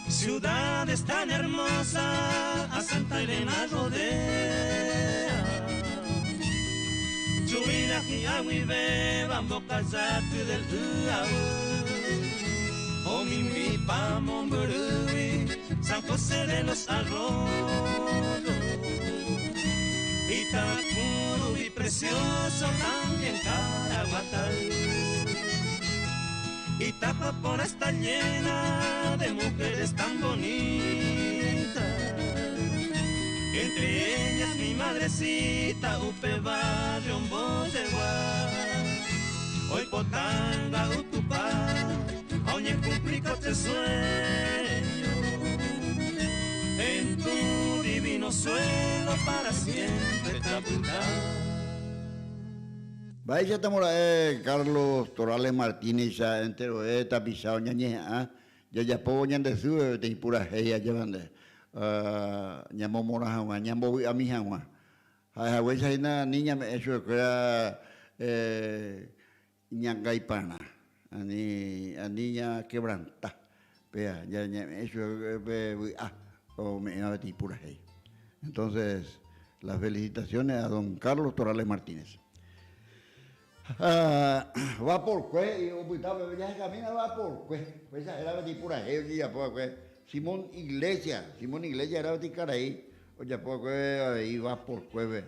Ciudades tan hermosas a Santa Elena rodea. Chubila y Aguibe, Bambo Cazate del Uau. O Mimbi, Pamomburui, San José de los Arroyos. Itacuru y Precioso, también Caraguatay. Itapapora está llena rodeado de mujeres tan bonitas. Entre ellas mi madrecita, Upe Barrio, Bodeguá. Hoy potanga, Utupá, oye cumplico este sueño. En tu divino suelo para siempre te apuntar. Vaya tamora Carlos Torales Martínez ya entero tapizado ñaña ya po ñande su te pura heya llevande ñamo mora hawa ñambo a mi hawa ha wesa ina niña me eso que ñangaipana ani niña quebranta vea ya eso o me a ti pura heya. Entonces las felicitaciones a don Carlos Torales Martínez. Va por qué, ya camina va por qué, pues era de pura gente, ya pues Simón Iglesias era de Caraí, o ya pues ahí va por qué,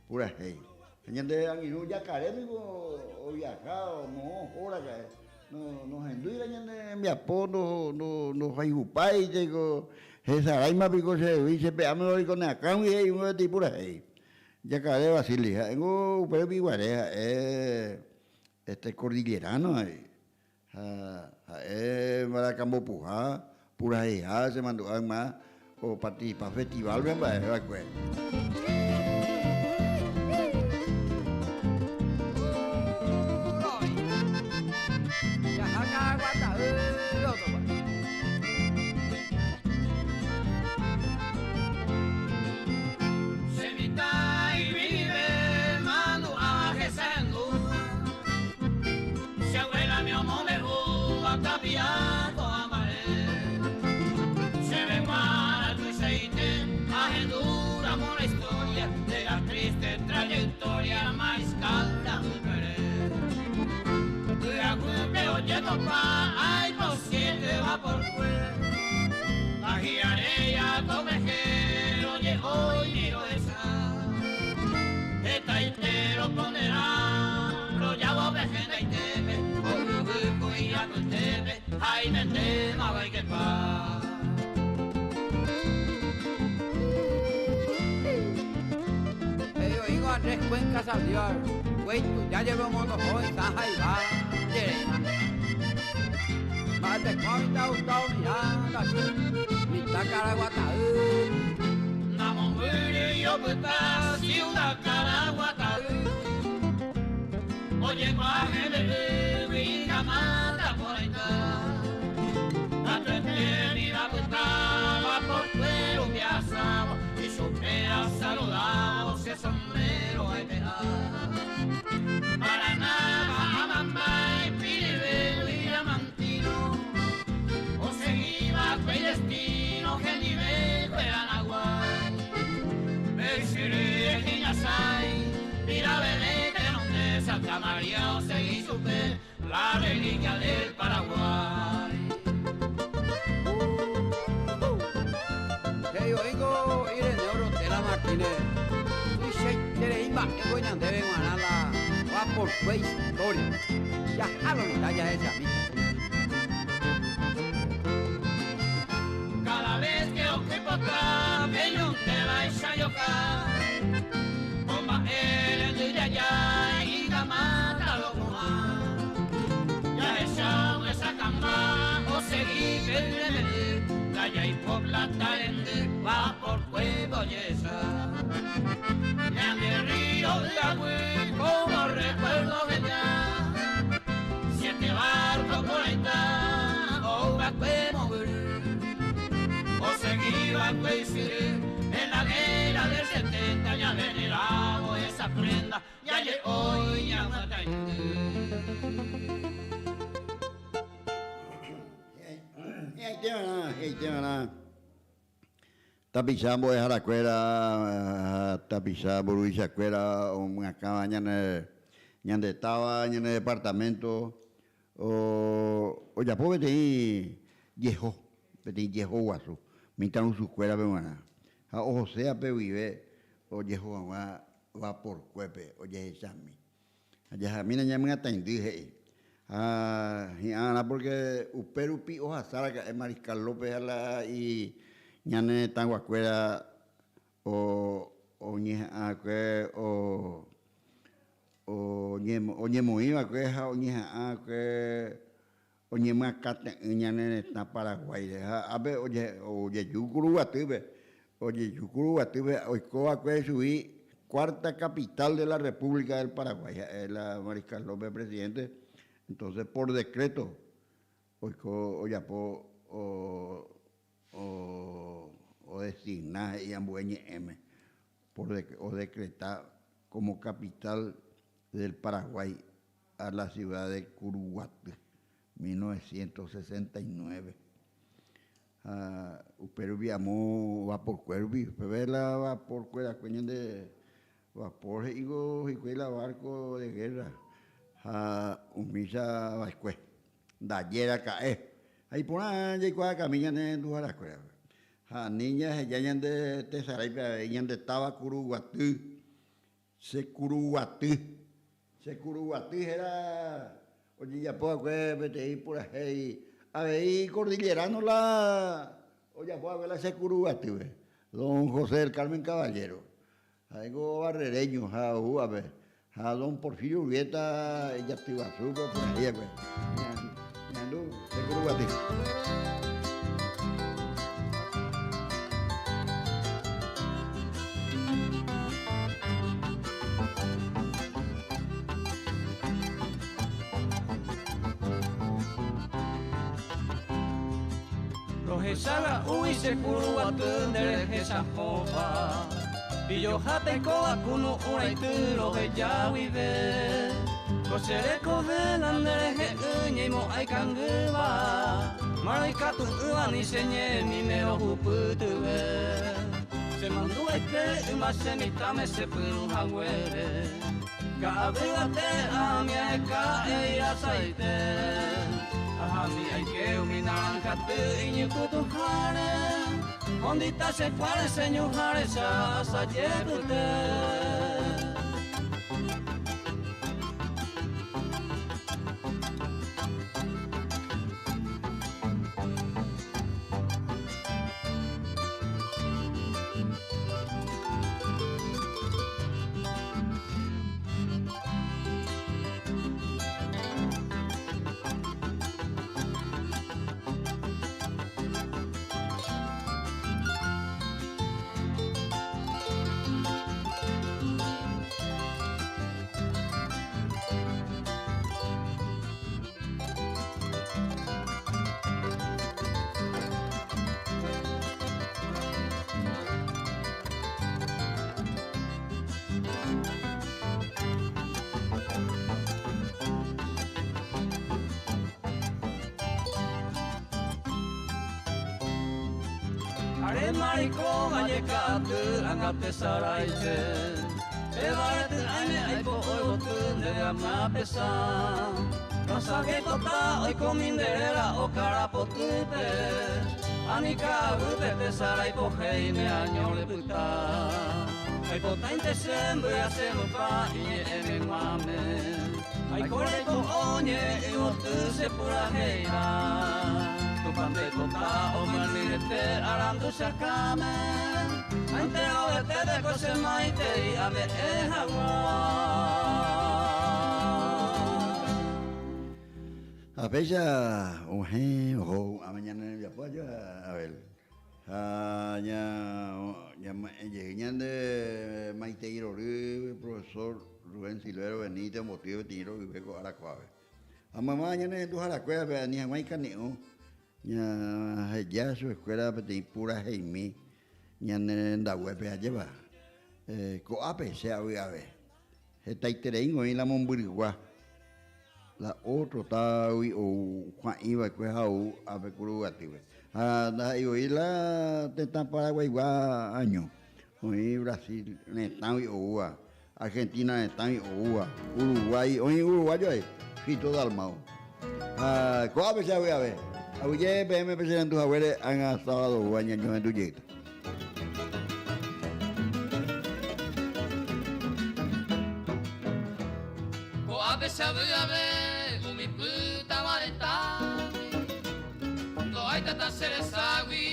pura gente. Señor Anguino ya carémico o viajado, no, ahora que no enduira ya me apodo, no hay upay, digo, esa raima pico se dice, peame con acá y uno de pura gente. Ya cada Basilia, tengo pero Biguarea, cordillerano, Maracambo Pujá, pura hija, se mandó más, o participa festival, ven para ver qué. Se ve mal tu aceite, agendura la historia de la triste trayectoria más calda del querer. La cumple oye topa, ay por siete va por fuera. La giarella comejero, oye hoy miro esa. Esta entero ponderá, lo llamo vejena y teme, o y a tu teme, ay me tema, va y que pa. Andrés Cuenca Saldivar, güey, tú ya llevamos dos hoy, Saja y va, más de cuenta gustado mirando así, mitad caraguata, Namo muri yo puta, si una caraguata, oye, cuaje de mi camada por ahí está, la triste mira puta, va por fuera un viazado, y supera saludado, si es sombrero hay pegar. Para nada, a mamá y piribelo y diamantino, o seguía tu destino que ni viejo eran aguay. Besiré que ya sai, mira bebé que donde Santa María o seguí supe la reliquia del Paraguay. Yo oigo ir en oro de la Martínez. Uy, se quiere ir más que voy a andar en Manala. Va por su historia. Ya jalo ni talla ese a mí. Cada vez que ocupo acá, vengo te la echa yo acá. Bomba él de allá y la mata lo más. Ya echado esa cama o seguí que Playa y Pobla Talende, va por Pueblo Yesa. Ya me río de agüe, como recuerdo de ya. 7 barcos por ahí está, o va a morir. O seguir a coincidir en la guerra del 70, ya venerado esa prenda, ya hoy ya mata Tapizamos de Jaracuera, tapizamos Luis Acuera, una cabaña en estaba en el departamento, o ya puede tener viejo guaso, mitad en su escuela, o sea, vive, o viejo va por cuepe, oye, examen. Allá, mira, ya me atendí, Ana porque Uperu Pi Hoja Sara, que es Mariscal López y ñane Tanguacuera o ñeja que o ñemo iba que es o ñeja que o ñema cate ñane está Paraguay a ver oye yucuru atibe oicoa que subí cuarta capital de la República del Paraguay, la Mariscal López presidente. Entonces, por decreto, o designar y M o decretar como capital del Paraguay a la ciudad de Curuguaty, 1969. Pero viamó Vaporcuervi, la Vaporcuera, cuñan de vapor y la barco de guerra. Umisa Vascue, Dayera Cae. Ahí por ahí hay caminan en Dujarascuera. Niñas ella de Tesaraipa, ella de Taba Curuguaty. Curuguaty era. Oye, ya puedo ir por ahí. A ver, cordillerano la. Oye, puedo ver la Curuguaty, don José del Carmen Caballero. Algo barrereño, a ver. A don Porfirio Urbieta, ella activa su por ahí, pues. Ñandú, de Curuguaty. Rojesaga uise Curuguaty nderejesa jova. Pillo jate koa kunu uraitu roje yawive. Kosereko velandereje uñeimo aikanguva. Maraikatu uani senye mimeo huputuve. Se mandu aike umase mitame se puru hawere. Kaabegate amia eka eira saite. Ahami aike uminankatu inyukutu hare. Ondita se fare señor Jaresa sayedute. Are mariko vallecatu angate saraite. Evarete aime aipo oigotu negama pesa. Rosage tota oiko minderera okara potute. Anika urte saraipo heime añole puta. Aipo tainte sembre asemupa iye eme mame. Aikoreko oñe igotu se pura heira. Tupante tota omanirete arandu sakame. Antero ete de kose maite y ame ehawa. A bella ojo a mañana ya puedo a ver. Ya de Maite Irori, profesor Rubén Silvero Benítez, motivo de tiro y beco a la cuave. A mamá ya no a la cueva, ni a Maica Neo. Ya su escuela de pura Jaime, ya en la web a llevar. Coape se había ver. Está iterengo en la Momburigua. La otro está hoy o Juan Iba que es a Curuguaty. Da hoy la de Paraguay va año. Hoy Brasil están hoy Argentina están hoy Uruguay hoy uruguayo es Fito Dalmao. Coape se había ver. Oye, PM presidente tus abuelos han asado años en tu yeta. Coape sabe umi seresagui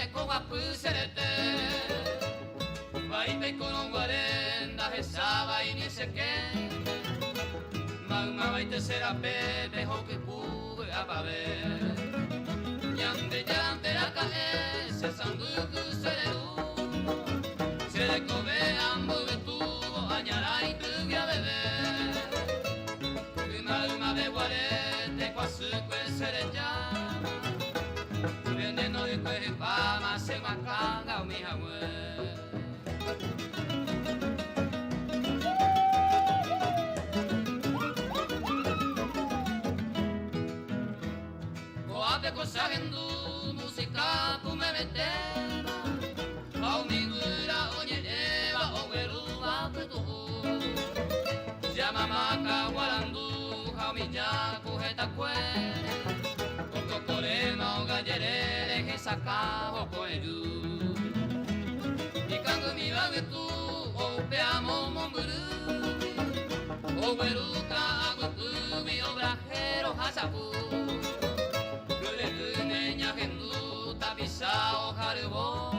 e con apu serete vai pe con guarenda resava e ni se que ma vai te será bebe ho que pu a baber yande la cae se sangu sereru se le come ambo de tu añara y tu ya bebe una de guarete quasi quel sereja veneno di quel fama se macanga o mi hawe cosa gendu música pume metema au migura oye eva o veruba tu llama maca guarandu au mi ya cujeta cue poco corema o gallerere que sacabo coeyu y cango mi bague tu o peamo monguru o veruca agutu mi obrajero hasapu Sao Haribo,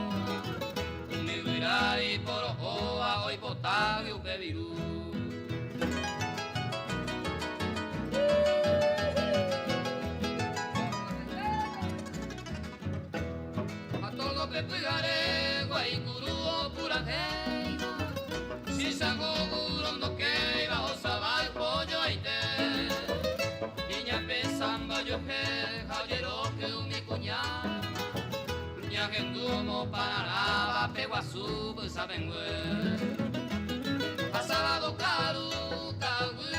mi virai por oa hoy potagio que viru. A todo que pegaré, guaicuru pura heina, si sago urondo que iba o sabal pollo aite, niña pesamba yo que jayero que mi cuñada. Gendumo Pararaba, Peguaçu, Sabengue. Passava do caro,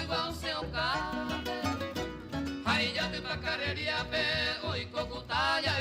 igual seu carro. Aí já tem pra carreira, oi, cocutalha,